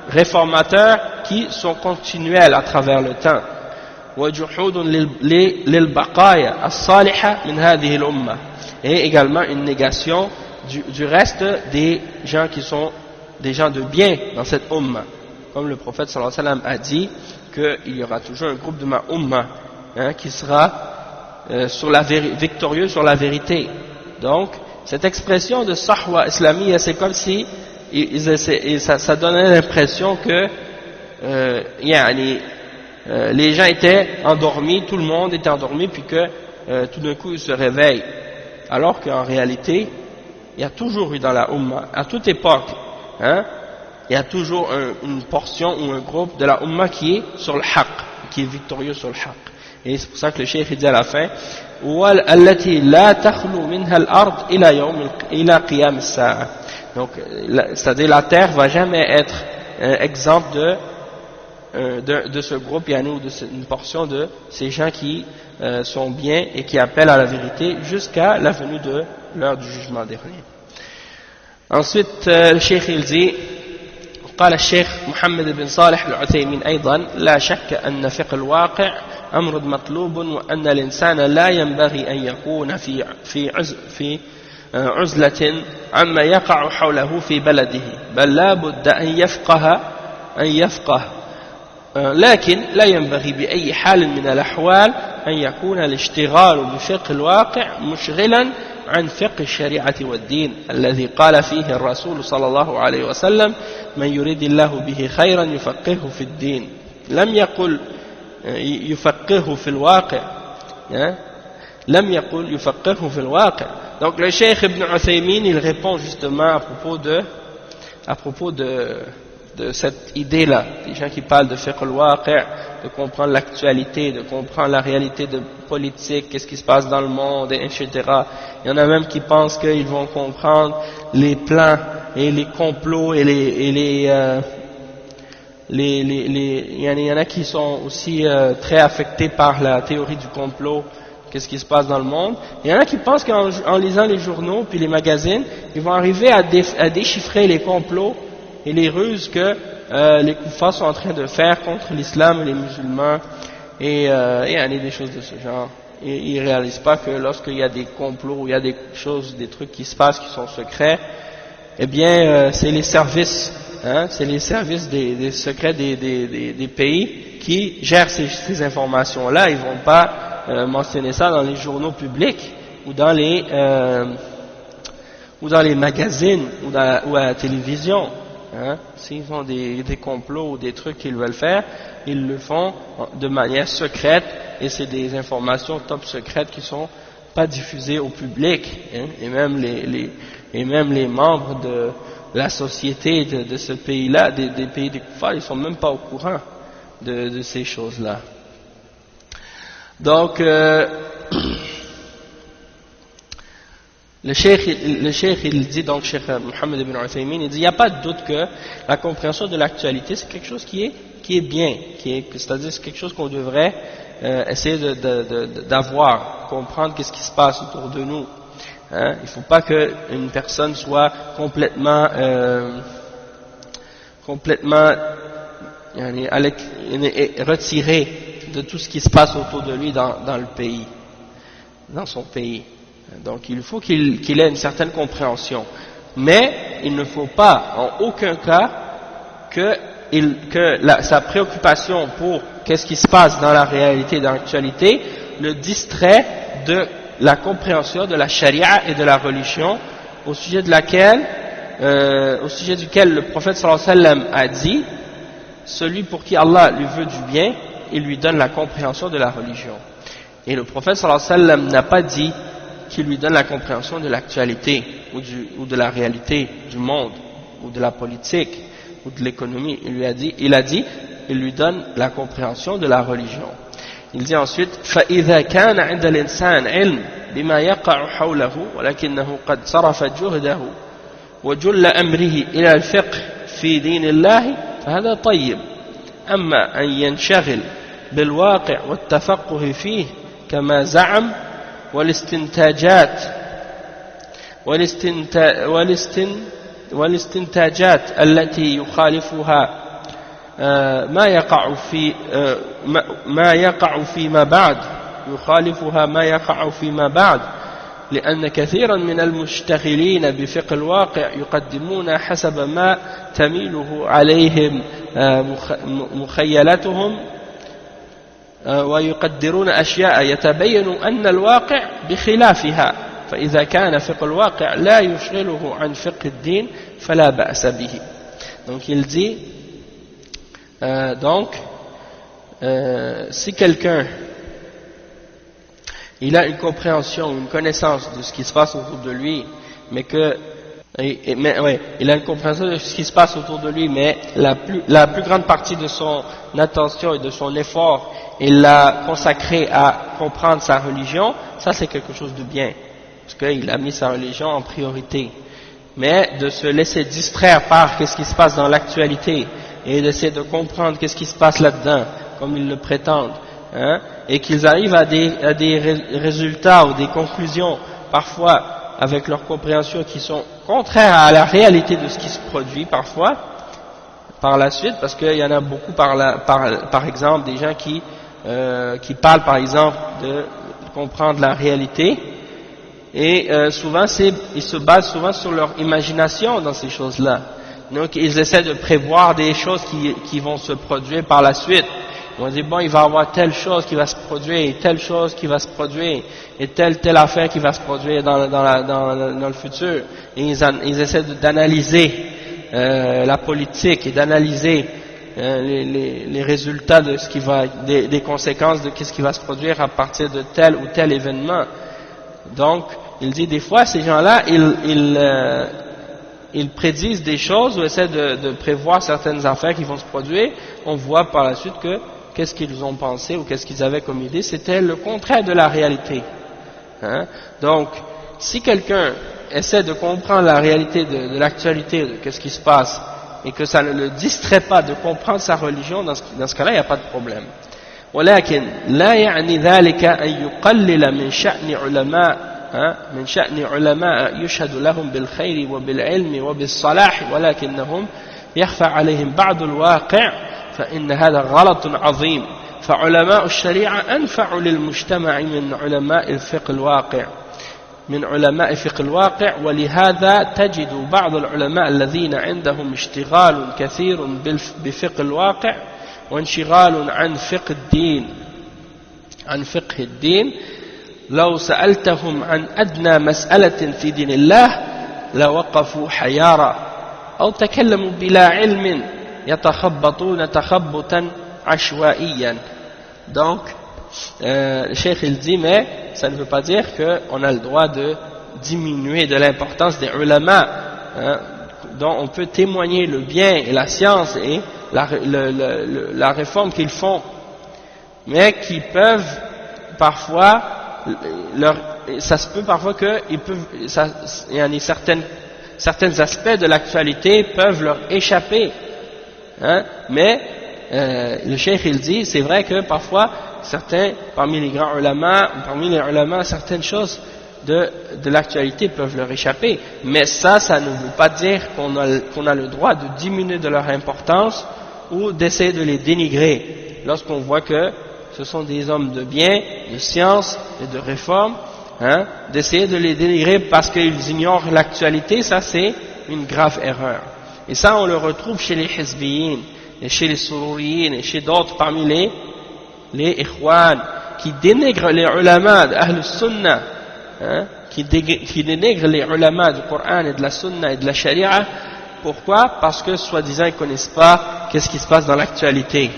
réformateurs qui sont continuels à travers le temps. وجحود للبقايا الصالحة من هذه الأمة. Et également une négation du reste des gens qui sont des gens de bien dans cette umma. Comme le prophète sallallahu alayhi wa sallam a dit qu'il y aura toujours un groupe de ma umma qui sera victorieux sur la vérité. Donc, cette expression de sahwa islamiyya, c'est comme si ça donnait l'impression que les gens étaient endormis, tout le monde était endormi, puis que tout d'un coup ils se réveillent. Alors qu'en réalité, il y a toujours eu dans la umma, à toute époque, il y a toujours une portion ou un groupe de la umma qui est sur le haqq, qui est victorieux sur le haqq. Et c'est pour ça que le cheikh dit à la fin وَالَّتِي لَا تَخْلُو مِنْهَا الْأَرْضِ إِلَى قِيَامِ السَّاعَةِ. Donc, c'est-à-dire la terre va jamais être exemple de ce groupe, ou d'une portion de ces gens qui sont bien et qui appellent à la vérité jusqu'à la venue de l'heure du jugement dernier. Ensuite, le cheikh il dit قال الشيخ محمد بن صالح العثيمين أيضا لا شك أن فقه الواقع أمر مطلوب وأن الإنسان لا ينبغي أن يكون في عزلة عما يقع حوله في بلده بل لا بد أن يفقه لكن لا ينبغي بأي حال من الأحوال أن يكون الاشتغال بفقه الواقع مشغلا عن فقه الشريعة والدين الذي قال فيه الرسول صلى الله عليه وسلم من يريد الله به خيرا يفقهه في الدين لم يقل يفقهه في الواقع لم يقل يفقهه في الواقع. Donc le cheikh Ibn Uthaymin il répond justement à propos de cette idée-là, des gens qui parlent de fiqh al-waqi', de comprendre l'actualité, de comprendre la réalité de politique, qu'est-ce qui se passe dans le monde, etc. Il y en a même qui pensent qu'ils vont comprendre les plans et les complots et il y en a qui sont aussi très affectés par la théorie du complot, qu'est-ce qui se passe dans le monde. Il y en a qui pensent qu'en lisant les journaux puis les magazines, ils vont arriver à déchiffrer les complots et les ruses que les kuffars sont en train de faire contre l'islam et les musulmans et des choses de ce genre. Et ils ne réalisent pas que lorsqu'il y a des complots, il y a des choses, des trucs qui se passent qui sont secrets, eh bien c'est les services, c'est les services des secrets des pays qui gèrent ces informations-là. Ils ne vont pas mentionner ça dans les journaux publics ou dans les magazines ou à la télévision. S'ils font des complots ou des trucs qu'ils veulent faire, ils le font de manière secrète et c'est des informations top secrètes qui sont pas diffusées au public, et même les membres de la société de ce pays-là, des pays des kuffars, ils sont même pas au courant de ces choses-là. Donc le cheikh il dit, donc cheikh Mohammed ibn Uthaymin, il dit il n'y a pas de doute que la compréhension de l'actualité c'est quelque chose qui est bien, c'est-à-dire c'est quelque chose qu'on devrait essayer d'avoir, comprendre qu'est-ce qui se passe autour de nous. Il ne faut pas qu'une personne soit complètement retirée de tout ce qui se passe autour de lui dans le pays, dans son pays. Donc il faut qu'il ait une certaine compréhension, mais il ne faut pas en aucun cas que sa préoccupation pour qu'est-ce qui se passe dans la réalité, dans l'actualité, le distrait de la compréhension de la charia et de la religion, au sujet duquel le prophète sallallahu alayhi wa sallam a dit, celui pour qui Allah lui veut du bien, il lui donne la compréhension de la religion. Et le prophète sallallahu alayhi wa sallam n'a pas dit qu'il lui donne la compréhension de l'actualité ou de la réalité du monde ou de la politique ou de l'économie. Il a dit il lui donne la compréhension de la religion. Il dit ensuite فَإِذَا كَانَ عِنْدَ الْإِنسَانِ عِلْمٌ بِمَا يَقَعُ حَوْلَهُ وَلَكِنَّهُ قَدْ صَرَفَ جُهْدَهُ وَجُلَّ أَمْرِهِ إِلَى الْفِقْهِ في دين الله فهذا طيب أما أن ينشغل بالواقع والتفقه فيه كما زعم والاستنتاجات التي يخالفها ما يقع فيما بعد لأن كثيرا من المشتغلين بفقه الواقع يقدمون حسب ما تميله عليهم مخيلتهم ويقدرون أشياء يتبين أن الواقع بخلافها فإذا كان فقه الواقع لا يشغله عن فقه الدين فلا بأس به. Donc il dit si quelqu'un il a une compréhension, une connaissance de ce qui se passe autour de lui, il a une compréhension de ce qui se passe autour de lui, mais la plus grande partie de son attention et de son effort, il l'a consacré à comprendre sa religion, ça c'est quelque chose de bien, parce qu'il a mis sa religion en priorité. Mais de se laisser distraire par qu'est-ce qui se passe dans l'actualité, et d'essayer de comprendre qu'est-ce qui se passe là-dedans, comme ils le prétendent, et qu'ils arrivent à des résultats ou des conclusions, parfois avec leur compréhension qui sont contraires à la réalité de ce qui se produit parfois, par la suite, parce qu'il y en a beaucoup par exemple des gens qui parlent par exemple de comprendre la réalité, et souvent ils se basent souvent sur leur imagination dans ces choses-là. Donc ils essaient de prévoir des choses qui vont se produire par la suite. On dit bon, il va y avoir telle chose qui va se produire, et telle chose qui va se produire, et telle affaire qui va se produire dans le futur. Et ils essaient d'analyser la politique et d'analyser les résultats de ce qui va, des conséquences de ce qui va se produire à partir de tel ou tel événement. Donc, il dit des fois ces gens-là, ils prédisent des choses ou essaient de prévoir certaines affaires qui vont se produire. On voit par la suite que qu'est-ce qu'ils ont pensé ou qu'est-ce qu'ils avaient comme idée, c'était le contraire de la réalité. Donc, si quelqu'un essaie de comprendre la réalité de l'actualité, de qu'est-ce qui se passe, et que ça ne le distrait pas de comprendre sa religion, dans ce cas-là, il n'y a pas de problème. ولكن لا يعني ذلك أن يقلل من شأن علماء يشهد لهم بالخير وبالعلم وبالصلاح ولكنهم يخفى عليهم بعض الواقع فإن هذا غلط عظيم فعلماء الشريعة أنفع للمجتمع من علماء فقه الواقع ولهذا تجد بعض العلماء الذين عندهم اشتغال كثير بفقه الواقع وانشغال عن فقه الدين لو سألتهم عن أدنى مسألة في دين الله لوقفوا حيارى أو تكلموا بلا علم يتخبطون تخبطا عشوائيا. Donc le cheikh il dit, mais ça ne veut pas dire qu'on a le droit de diminuer de l'importance des ulama, dont on peut témoigner le bien et la science et la réforme qu'ils font, mais qui peuvent parfois ça se peut parfois qu'il y a certains aspects de l'actualité peuvent leur échapper, mais le cheikh il dit, c'est vrai que parfois certains parmi les grands ulama, certaines choses de l'actualité peuvent leur échapper, mais ça ne veut pas dire qu'on a le droit de diminuer de leur importance ou d'essayer de les dénigrer lorsqu'on voit que ce sont des hommes de bien, de science et de réforme, d'essayer de les dénigrer parce qu'ils ignorent l'actualité, ça c'est une grave erreur. Et ça on le retrouve chez les hizbiyin. et chez les Sururiyin et chez d'autres parmi les Ikhwan qui dénigrent les ulama d'Ahl Sunnah, hein, qui dénigrent les ulama du Coran et de la Sunna et de la Sharia. Pourquoi? Parce que soi-disant ils ne connaissent pas qu'est-ce qui se passe dans l'actualité.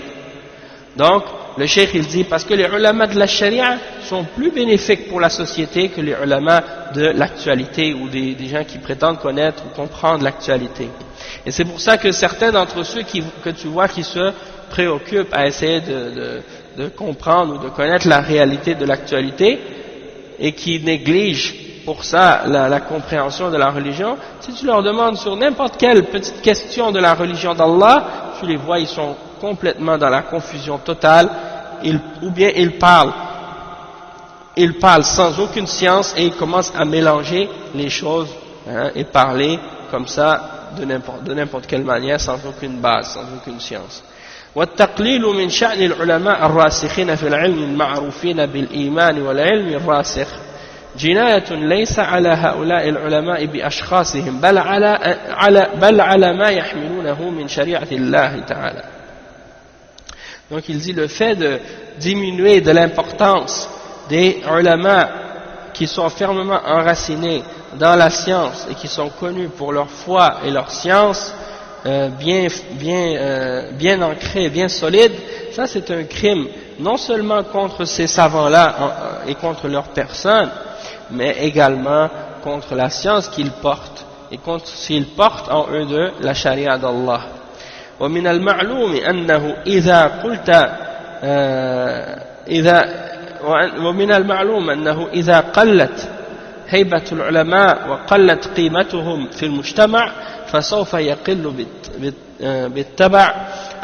Donc le cheikh il dit parce que les ulama de la Sharia sont plus bénéfiques pour la société que les ulama de l'actualité ou des gens qui prétendent connaître ou comprendre l'actualité. Et c'est pour ça que certains d'entre ceux que tu vois qui se préoccupent à essayer de comprendre ou de connaître la réalité de l'actualité et qui négligent pour ça la compréhension de la religion, si tu leur demandes sur n'importe quelle petite question de la religion d'Allah, tu les vois, ils sont complètement dans la confusion totale, ou bien ils parlent sans aucune science et ils commencent à mélanger les choses, hein, et parler comme ça de n'importe quelle manière, sans aucune base, sans aucune science. والتقليل من شأن العلماء الراسخين في العلم المعروفين بالإيمان والعلم الراسخ جناية ليس على هؤلاء العلماء بأشخاصهم بل على ما يحملونه من شريعة الله تعالى. Donc il dit le fait de diminuer de l'importance des ulama qui sont fermement enracinés dans la science et qui sont connus pour leur foi et leur science bien ancrés, bien solides, ça c'est un crime non seulement contre ces savants-là et contre leur personne, mais également contre la science qu'ils portent et contre s'ils portent en eux de la charia d'Allah. ومن المعلوم أنه إذا قلت هيبة العلماء وقلت قيمتهم في المجتمع فسوف يقل بالتبع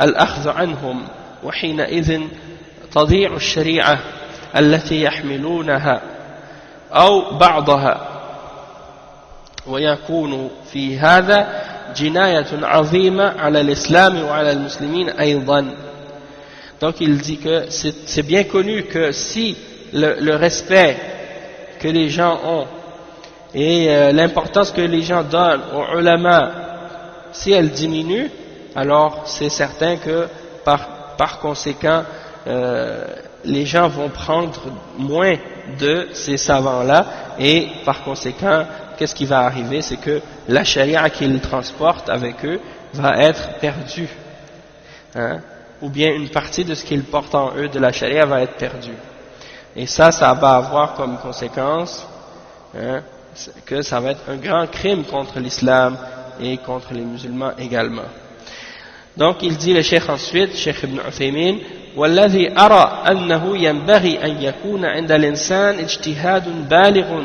الأخذ عنهم وحينئذ تضيع الشريعة التي يحملونها أو بعضها ويكون في هذا جناية عظيمة على الإسلام وعلى المسلمين أيضا. Donc il dit que c'est bien connu que si le respect que les gens ont et l'importance que les gens donnent aux ulama, si elle diminue, alors c'est certain que par conséquent les gens vont prendre moins de ces savants-là et par conséquent qu'est-ce qui va arriver, c'est que la charia qu'ils transportent avec eux va être perdue, hein? Ou bien une partie de ce qu'ils portent en eux de la charia va être perdue. Et ça va avoir comme conséquence, hein, que ça va être un grand crime contre l'islam et contre les musulmans également. Donc il dit le cheikh ensuite, cheikh Ibn Uthaymin, والذي أرى أنه ينبغي أن يكون عند الإنسان اجتهاد بالغ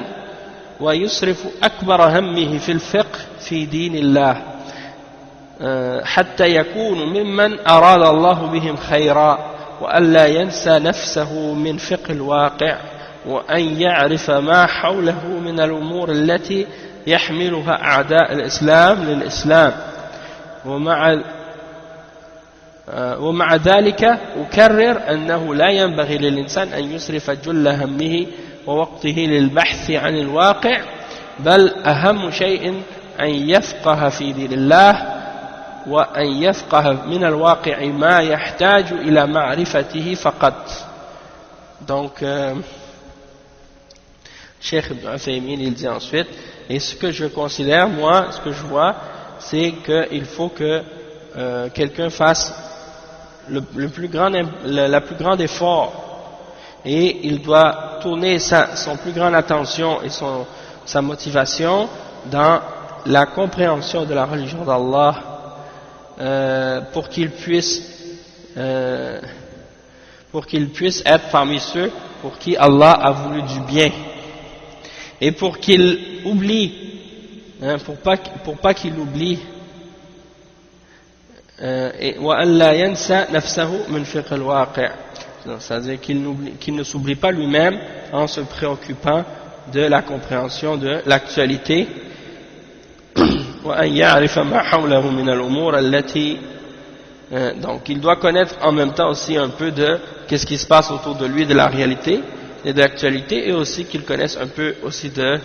ويصرف أكبر همه في الفقه في دين الله حتى يكون ممن أراد الله بهم خيرا وألا ينسى نفسه من فقه الواقع وأن يعرف ما حوله من الأمور التي يحملها أعداء الإسلام للإسلام ومع ذلك أكرر أنه لا ينبغي للإنسان أن يصرف جل همه ووقته للبحث عن الواقع بل أهم شيء أن يفقه في دين الله وأن يفقه من الواقع ما يحتاج إلى معرفته فقط. Donc Cheikh Ibn Uthaymin il dit ensuite, et ce que je considère moi, ce que je vois, c'est qu'il faut que quelqu'un fasse la plus grande effort et il doit tourner son plus grande attention et sa motivation dans la compréhension de la religion d'Allah pour qu'il puisse être parmi ceux pour qui Allah a voulu du bien et pour qu'il oublie, hein, pour pas qu'il oublie c'est-à-dire qu'il ne s'oublie pas lui-même en se préoccupant de la compréhension de l'actualité. Donc il doit connaître en même temps aussi un peu de qu'est-ce qui se passe autour de lui, de la réalité et de l'actualité, et aussi qu'il connaisse un peu aussi de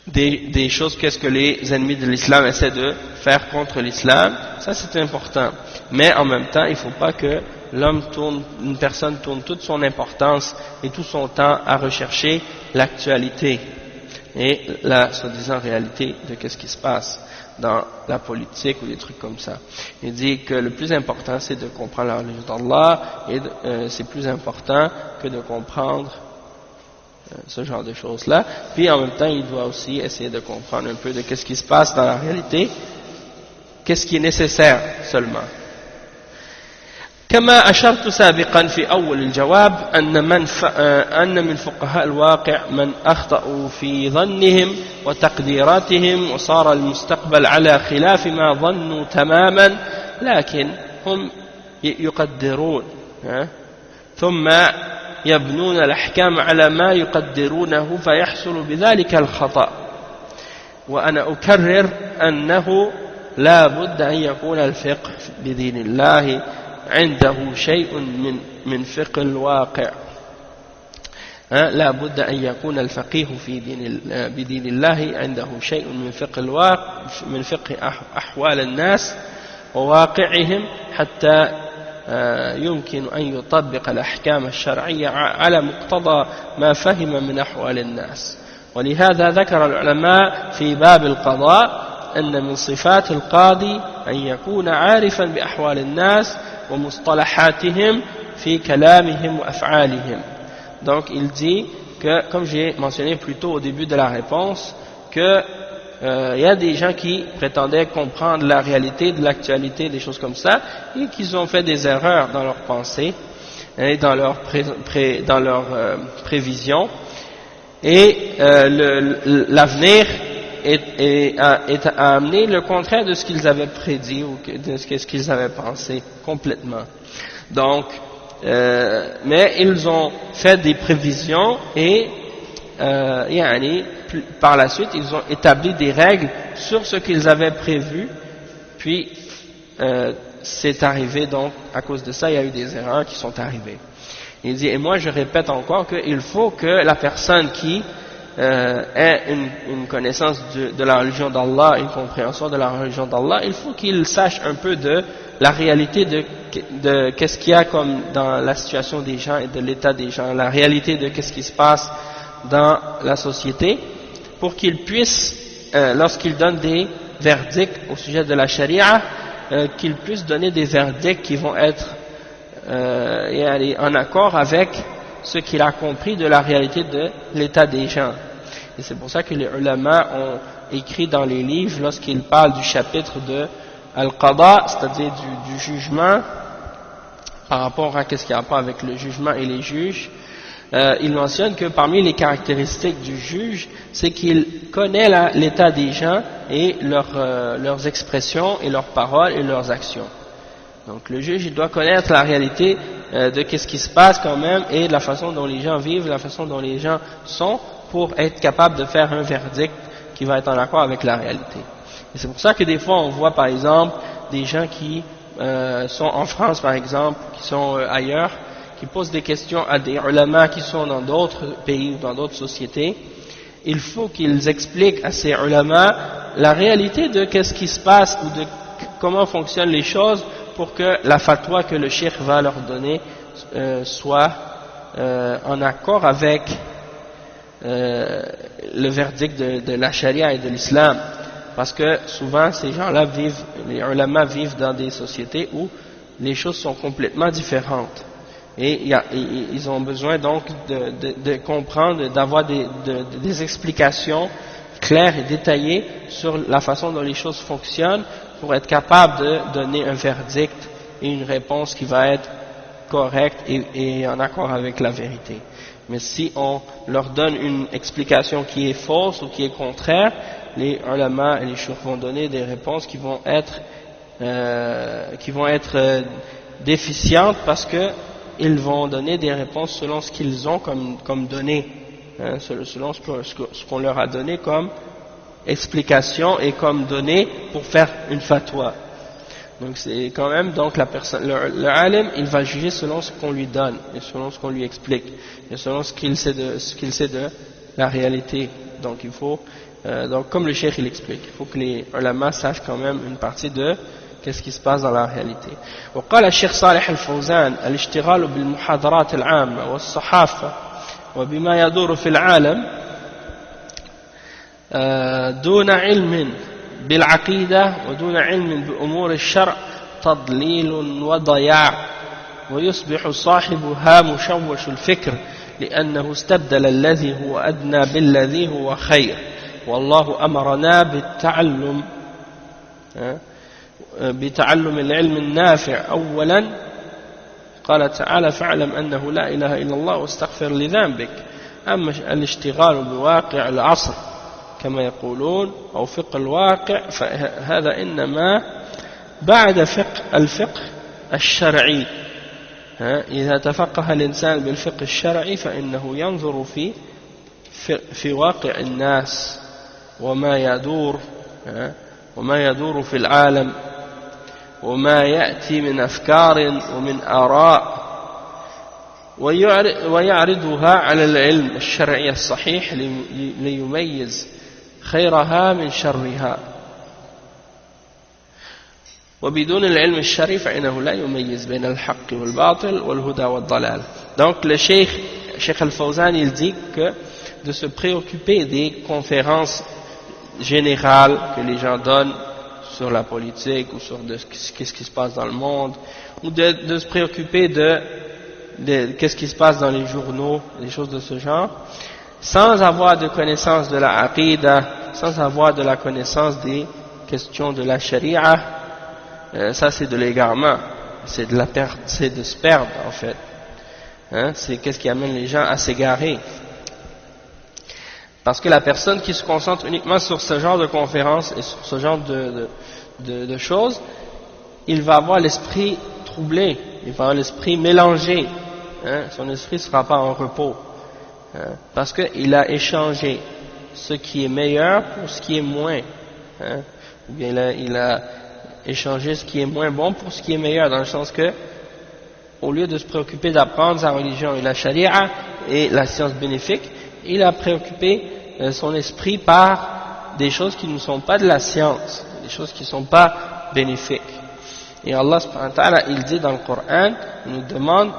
des choses, qu'est-ce que les ennemis de l'islam essaient de faire contre l'islam, ça c'est important. Mais en même temps, il ne faut pas que une personne tourne toute son importance et tout son temps à rechercher l'actualité et la soi-disant réalité de qu'est-ce qui se passe dans la politique ou des trucs comme ça. Il dit que le plus important c'est de comprendre la religion d'Allah et c'est plus important que de comprendre ce genre de choses-là. Puis en même temps, il doit aussi essayer de comprendre un peu de qu'est-ce qui se passe dans la réalité, qu'est-ce qui est nécessaire seulement. كما أشرت سابقا في أول الجواب أن من فقهاء الواقع من أخطأوا في ظنهم وتقديراتهم وصار المستقبل على خلاف ما ظنوا تماما لكن هم يقدرون ثم يبنون الأحكام على ما يقدرونه فيحصل بذلك الخطأ وأنا أكرر أنه لا بد أن يكون الفقه بدين الله عنده شيء من فقه الواقع لا بد أن يكون الفقيه بدين الله عنده شيء من فقه الواقع من فقه أحوال الناس وواقعهم حتى يمكن أن يطبق الأحكام الشرعية على مقتضى ما فهم من أحوال الناس ولهذا ذكر العلماء في باب القضاء أن من صفات القاضي أن يكون عارفا بأحوال الناس ومصطلحاتهم في كلامهم وأفعالهم. Donc il dit que, comme j'ai mentionné plus tôt au début de la réponse, que y a des gens qui prétendaient comprendre la réalité de l'actualité, des choses comme ça, et qui ont fait des erreurs dans leur pensée et dans leur prévision. Et l'avenir a amené le contraire de ce qu'ils avaient prédit ou de ce qu'ils avaient pensé complètement. Donc, mais ils ont fait des prévisions et par la suite ils ont établi des règles sur ce qu'ils avaient prévu, puis c'est arrivé, donc à cause de ça il y a eu des erreurs qui sont arrivées. Il dit, et moi je répète encore qu'il faut que la personne qui ait une connaissance de la religion d'Allah, une compréhension de la religion d'Allah, il faut qu'il sache un peu de la réalité de qu'est-ce qu'il y a comme dans la situation des gens et de l'état des gens, la réalité de qu'est-ce qui se passe dans la société, pour qu'il puisse, lorsqu'il donne des verdicts au sujet de la charia, qu'il puisse donner des verdicts qui vont être en accord avec ce qu'il a compris de la réalité de l'état des gens. Et c'est pour ça que les ulama ont écrit dans les livres, lorsqu'ils parlent du chapitre de Al-Qada, c'est-à-dire du jugement, par rapport à qu'est-ce qu'il y a à voir avec le jugement et les juges, il mentionne que parmi les caractéristiques du juge, c'est qu'il connaît l'état des gens et leurs expressions et leurs paroles et leurs actions. Donc le juge, il doit connaître la réalité de qu'est-ce qui se passe quand même et de la façon dont les gens vivent, la façon dont les gens sont, pour être capable de faire un verdict qui va être en accord avec la réalité. Et c'est pour ça que des fois on voit par exemple des gens qui sont en France par exemple, qui sont ailleurs, qui posent des questions à des ulama qui sont dans d'autres pays ou dans d'autres sociétés. Il faut qu'ils expliquent à ces ulama la réalité de qu'est-ce qui se passe ou de comment fonctionnent les choses, pour que la fatwa que le cheikh va leur donner soit en accord avec le verdict de la charia et de l'islam. Parce que souvent ces gens-là vivent, les ulama vivent dans des sociétés où les choses sont complètement différentes. Et ils ont besoin donc de comprendre, d'avoir des explications claires et détaillées sur la façon dont les choses fonctionnent, pour être capable de donner un verdict et une réponse qui va être correcte et en accord avec la vérité. Mais si on leur donne une explication qui est fausse ou qui est contraire, les ulama et les choukhs vont donner des réponses qui vont être déficientes, parce que ils vont donner des réponses selon ce qu'ils ont comme données, selon ce qu'on leur a donné comme explication et comme données pour faire une fatwa. Donc c'est quand même, donc la personne, le alim, il va juger selon ce qu'on lui donne et selon ce qu'on lui explique et selon ce qu'il sait de la réalité. Donc il faut Donc comme le cheikh il explique, il faut que les ulama sachent quand même une partie de qu'est-ce qui se passe dans la réalité. وقال الشيخ صالح الفوزان الاشتغال بالمحاضرات العامة والصحافة وبما يدور في العالم دون علم بالعقيدة ودون علم بأمور الشرع تضليل وضياع ويصبح صاحبها مشوش الفكر لأنه استبدل الذي هو أدنى بالذي هو خير والله أمرنا بتعلم العلم النافع أولا قال تعالى فاعلم أنه لا إله إلا الله واستغفر لذنبك أما الاشتغال بواقع العصر كما يقولون أو فقه الواقع فهذا إنما بعد الفقه الشرعي إذا تفقه الإنسان بالفقه الشرعي فإنه ينظر في واقع الناس وما يدور في العالم وما يأتي من أفكار ومن آراء ويعرضها على العلم الشرعي الصحيح ليميز خيرها من شرها وبدون العلم الشرعي فإنه لا يميز بين الحق والباطل والهدى والضلال. Donc le Cheikh Al-Fawzan il dit que de se préoccuper des conférences générales que les gens donnent sur la politique ou sur qu'est-ce qui se passe dans le monde, ou de se préoccuper de qu'est-ce qui se passe dans les journaux, des choses de ce genre, sans avoir de connaissance de la aqidah, sans avoir de la connaissance des questions de la sharia, ça c'est de l'égarement, c'est de se perdre en fait. C'est qu'est-ce qui amène les gens à s'égarer. Parce que la personne qui se concentre uniquement sur ce genre de conférences et sur ce genre de choses, il va avoir l'esprit troublé, il va avoir l'esprit mélangé, son esprit ne sera pas en repos, parce qu'il a échangé ce qui est meilleur pour ce qui est moins, ou bien il a échangé ce qui est moins bon pour ce qui est meilleur, dans le sens que au lieu de se préoccuper d'apprendre sa religion et la charia et la science bénéfique, il a préoccupé son esprit par des choses qui ne sont pas de la science, des choses qui ne sont pas bénéfiques. Et Allah subhanahu wa ta'ala, il dit dans le Coran, il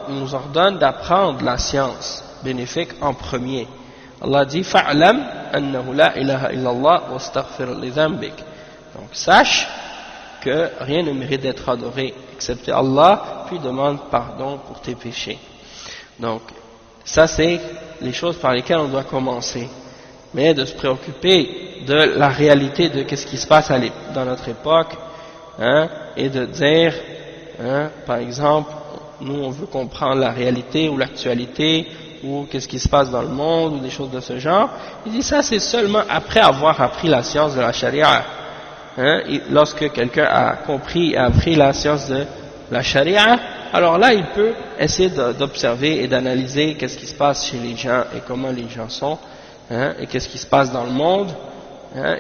nous ordonne d'apprendre la science bénéfique en premier. Allah dit fa'lam annahu la ilaha illallah wastaghfir li dhanbik. Donc sache que rien ne mérite d'être adoré excepté Allah, puis demande pardon pour tes péchés. Donc ça c'est les choses par lesquelles on doit commencer, mais de se préoccuper de la réalité de qu'est-ce qui se passe dans notre époque, et de dire, par exemple, nous on veut comprendre la réalité ou l'actualité ou qu'est-ce qui se passe dans le monde ou des choses de ce genre. Il dit ça c'est seulement après avoir appris la science de la charia. Lorsque quelqu'un a compris et a appris la science de la charia, alors là il peut essayer d'observer et d'analyser qu'est-ce qui se passe chez les gens et comment les gens sont, et qu'est-ce qui se passe dans le monde,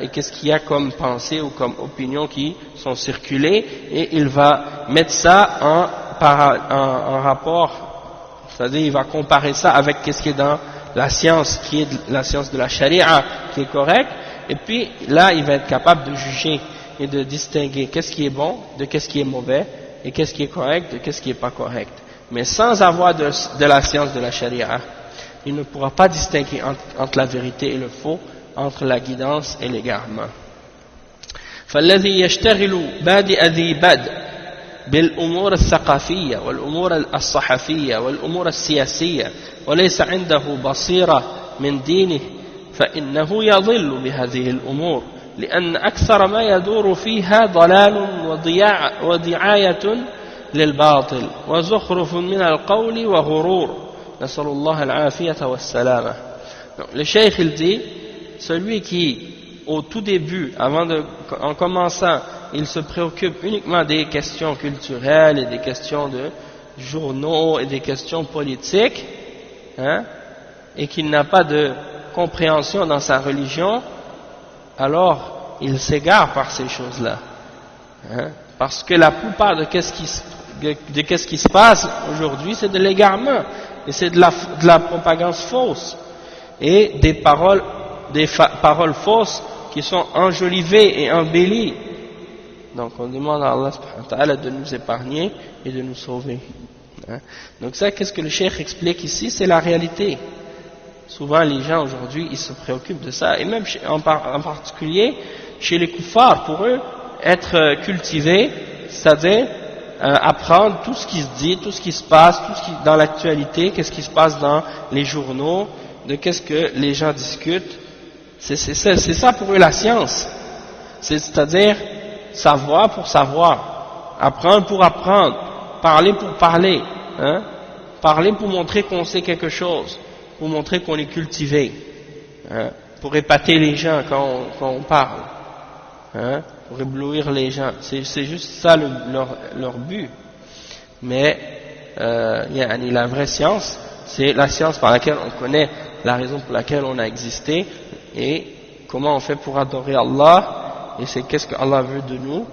et qu'est-ce qu'il y a comme pensée ou comme opinion qui sont circulées, et il va mettre ça en rapport, c'est-à-dire il va comparer ça avec qu'est-ce qui est dans la science, qui est la science de la charia, qui est correcte. Et puis là, il va être capable de juger et de distinguer qu'est-ce qui est bon de qu'est-ce qui est mauvais et qu'est-ce qui est correct de qu'est-ce qui n'est pas correct. Mais sans avoir de la science de la charia, il ne pourra pas distinguer entre la vérité et le faux, entre la guidance et l'égarement. فالذي يشتغل بادئ ذي بدء بالأمور الثقافية والأمور الصحفية والأمور السياسية وليس عنده بصيرة من دينه فإنه يضل بهذه الأمور لأن أكثر ما يدور فيها ضلال ودعاية للباطل وزخرف من القول وغرور نسأل الله العافية والسلامة. Le cheikh il dit, celui qui au tout début, en commençant, il se préoccupe uniquement des questions culturelles et des questions de journaux et des questions politiques, et qu'il n'a pas de compréhension dans sa religion, alors il s'égare par ces choses-là, parce que la plupart de qu'est-ce qui se passe aujourd'hui, c'est de l'égarement et c'est de la propagande fausse et des paroles fausses qui sont enjolivés et embellis. Donc on demande à Allah subhanahu wa ta'ala de nous épargner et de nous sauver. Hein? Donc ça, qu'est-ce que le cheikh explique ici? C'est la réalité. Souvent les gens aujourd'hui, ils se préoccupent de ça, et même en particulier chez les kuffars, pour eux, être cultivé, c'est-à-dire apprendre tout ce qui se dit, tout ce qui se passe, tout ce qui dans l'actualité, qu'est-ce qui se passe dans les journaux, de qu'est-ce que les gens discutent. C'est ça pour eux la science. C'est-à-dire savoir pour savoir, apprendre pour apprendre, parler pour parler, hein? Parler pour montrer qu'on sait quelque chose, pour montrer qu'on est cultivé, hein? Pour épater les gens quand on parle, hein? Pour éblouir les gens. C'est juste ça leur but. Mais la vraie science, c'est la science par laquelle on connaît la raison pour laquelle on a existé et comment on fait pour adorer Allah. Et c'est qu'est-ce que Allah veut de nous,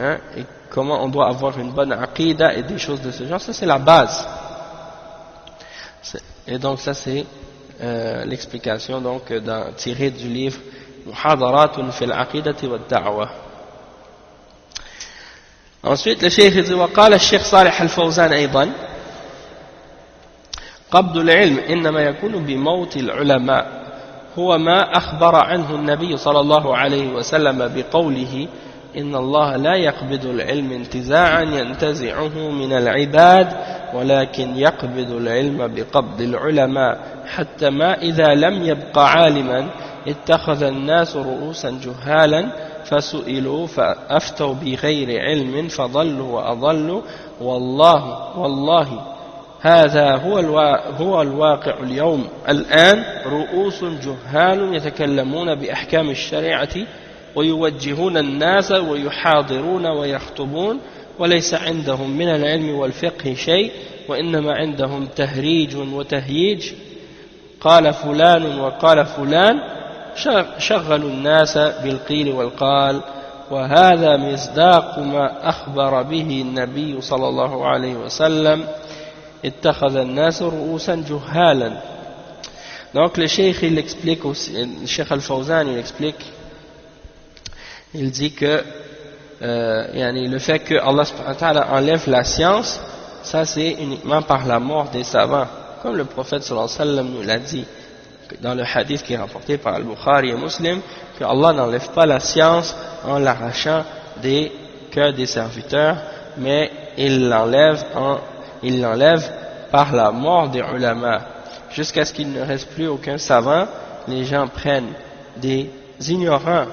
hein, et comment on doit avoir une bonne aqidah et des choses de ce genre. Ça c'est la base. Et donc ça c'est l'explication donc tirée du livre Muhadaratun fil aqidati wa da'wa. Ensuite le cheikh dit وقال الشيخ صالح الفوزان أيضا قبض العلم إنما يكون بموت العلماء هو ما أخبر عنه النبي صلى الله عليه وسلم بقوله إن الله لا يقبض العلم انتزاعا ينتزعه من العباد ولكن يقبض العلم بقبض العلماء حتى ما إذا لم يبق عالما اتخذ الناس رؤوسا جهالا فسئلوا فأفتوا بغير علم فضلوا وأضلوا والله هذا هو الواقع اليوم الآن رؤوس جهال يتكلمون بأحكام الشريعة ويوجهون الناس ويحاضرون ويخطبون وليس عندهم من العلم والفقه شيء وإنما عندهم تهريج وتهييج قال فلان وقال فلان شغلوا الناس بالقيل والقال وهذا مصداق ما أخبر به النبي صلى الله عليه وسلم اتخذ الناس رؤوسا جهالا. Donc le cheikh il explique aussi, le cheikh Al-Fawzan il explique, il dit que le fait que Allah subhanahu wa ta'ala enlève la science, ça c'est uniquement par la mort des savants, comme le prophète sallallahu alayhi wa sallam nous l'a dit dans le hadith qui est rapporté par Al-Bukhari et Muslim, que Allah n'enlève pas la science en l'arrachant des cœurs des serviteurs, mais il l'enlève par la mort des ulama, jusqu'à ce qu'il ne reste plus aucun savant. Les gens prennent des ignorants,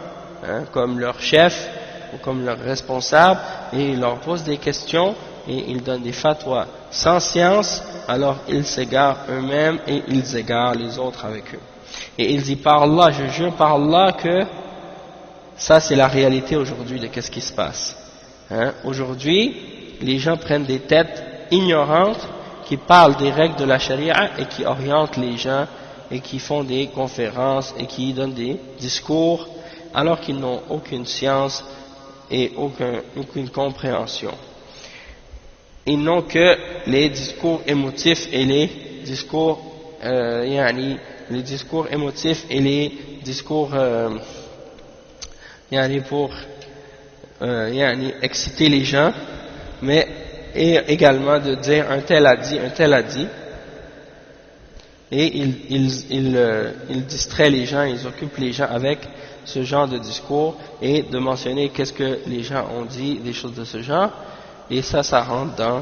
hein, comme leur chef ou comme leur responsable, et ils leur posent des questions et ils donnent des fatwas sans science, alors ils s'égarent eux-mêmes et ils égarent les autres avec eux. Et il dit par Allah, je jure par Allah que ça c'est la réalité aujourd'hui de qu'est-ce qui se passe. Hein? Aujourd'hui, les gens prennent des têtes ignorantes qui parlent des règles de la charia et qui orientent les gens et qui font des conférences et qui donnent des discours alors qu'ils n'ont aucune science et aucune compréhension. Ils n'ont que les discours émotifs et les discours émotifs et les discours pour exciter les gens, mais et également de dire un tel a dit, et ils distraient les gens, ils occupent les gens avec ce genre de discours et de mentionner qu'est-ce que les gens ont dit, des choses de ce genre, et ça rentre dans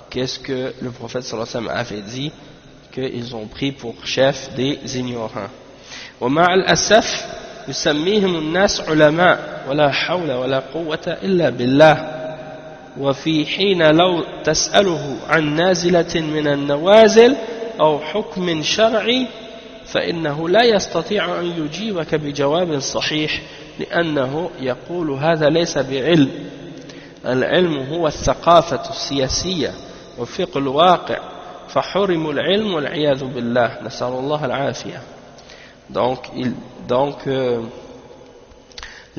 qu'est-ce que le prophète sallallahu alayhi wa sallam avait dit, qu'ils ont pris pour chef des ignorants. ومع الأسف يسميهم الناس علماء ولا حول ولا قوة إلا بالله وفي حين لو تسأله عن نازلة من النوازل أو حكم شرعي فإنه لا يستطيع أن يجيبك بجواب صحيح لأنه يقول هذا ليس بعلم العلم هو الثقافة السياسية وفقه الواقع فحرم العلم والعياذ بالله نسأل الله العافية. Donc le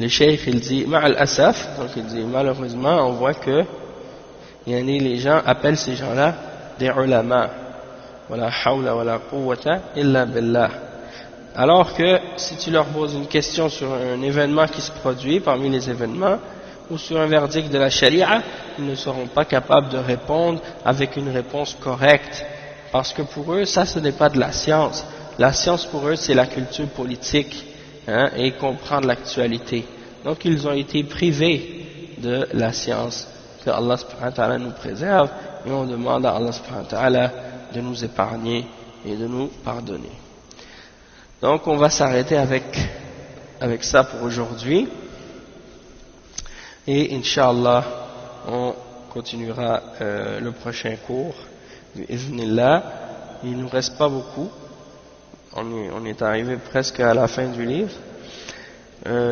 cheikh il dit ma'al asaf, donc il dit malheureusement on voit que les gens appellent ces gens-là des ulama, wala hawla wala quwwata illa billah, Alors que si tu leur poses une question sur un événement qui se produit parmi les événements, ou sur un verdict de la charia, ils ne seront pas capables de répondre avec une réponse correcte. Parce que pour eux, ça ce n'est pas de la science. La science pour eux, c'est la culture politique, et comprendre l'actualité. Donc ils ont été privés de la science. Que Allah subhanahu wa ta'ala nous préserve, et on demande à Allah subhanahu wa ta'ala de nous épargner et de nous pardonner. Donc on va s'arrêter avec ça pour aujourd'hui. Et Inch'Allah, on continuera le prochain cours. Bi'idhnillah. Il ne nous reste pas beaucoup. On est arrivé presque à la fin du livre.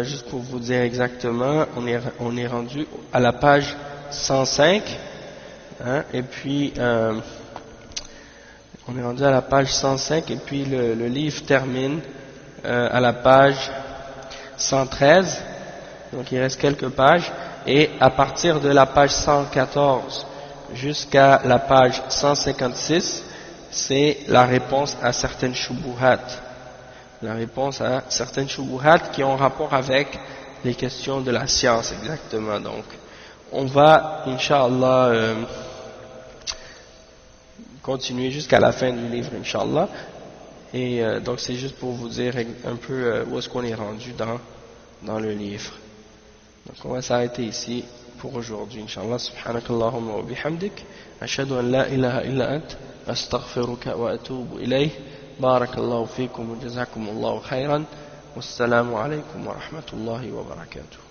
Juste pour vous dire exactement, on est rendu à la page 105. Et puis, on est rendu à la page 105 et puis le livre termine à la page 113. Donc il reste quelques pages, et à partir de la page 114 jusqu'à la page 156, c'est la réponse à certaines shubuhat. La réponse à certaines shubuhat qui ont rapport avec les questions de la science exactement. Donc on va, Inch'Allah, continuer jusqu'à la fin du livre, Inch'Allah. Et donc c'est juste pour vous dire un peu où est-ce qu'on est rendu dans le livre. Donc on va s'arrêter ici pour aujourd'hui, Inch'Allah. Subhanakallahumma wa bihamdik, ashhadu an la ilaha illa ant, astaghfiruka wa atubu ilayh. Barakallahu fikum wa jazakumullahu khairan. Wassalamu alaykum wa rahmatullahi wa barakatuh.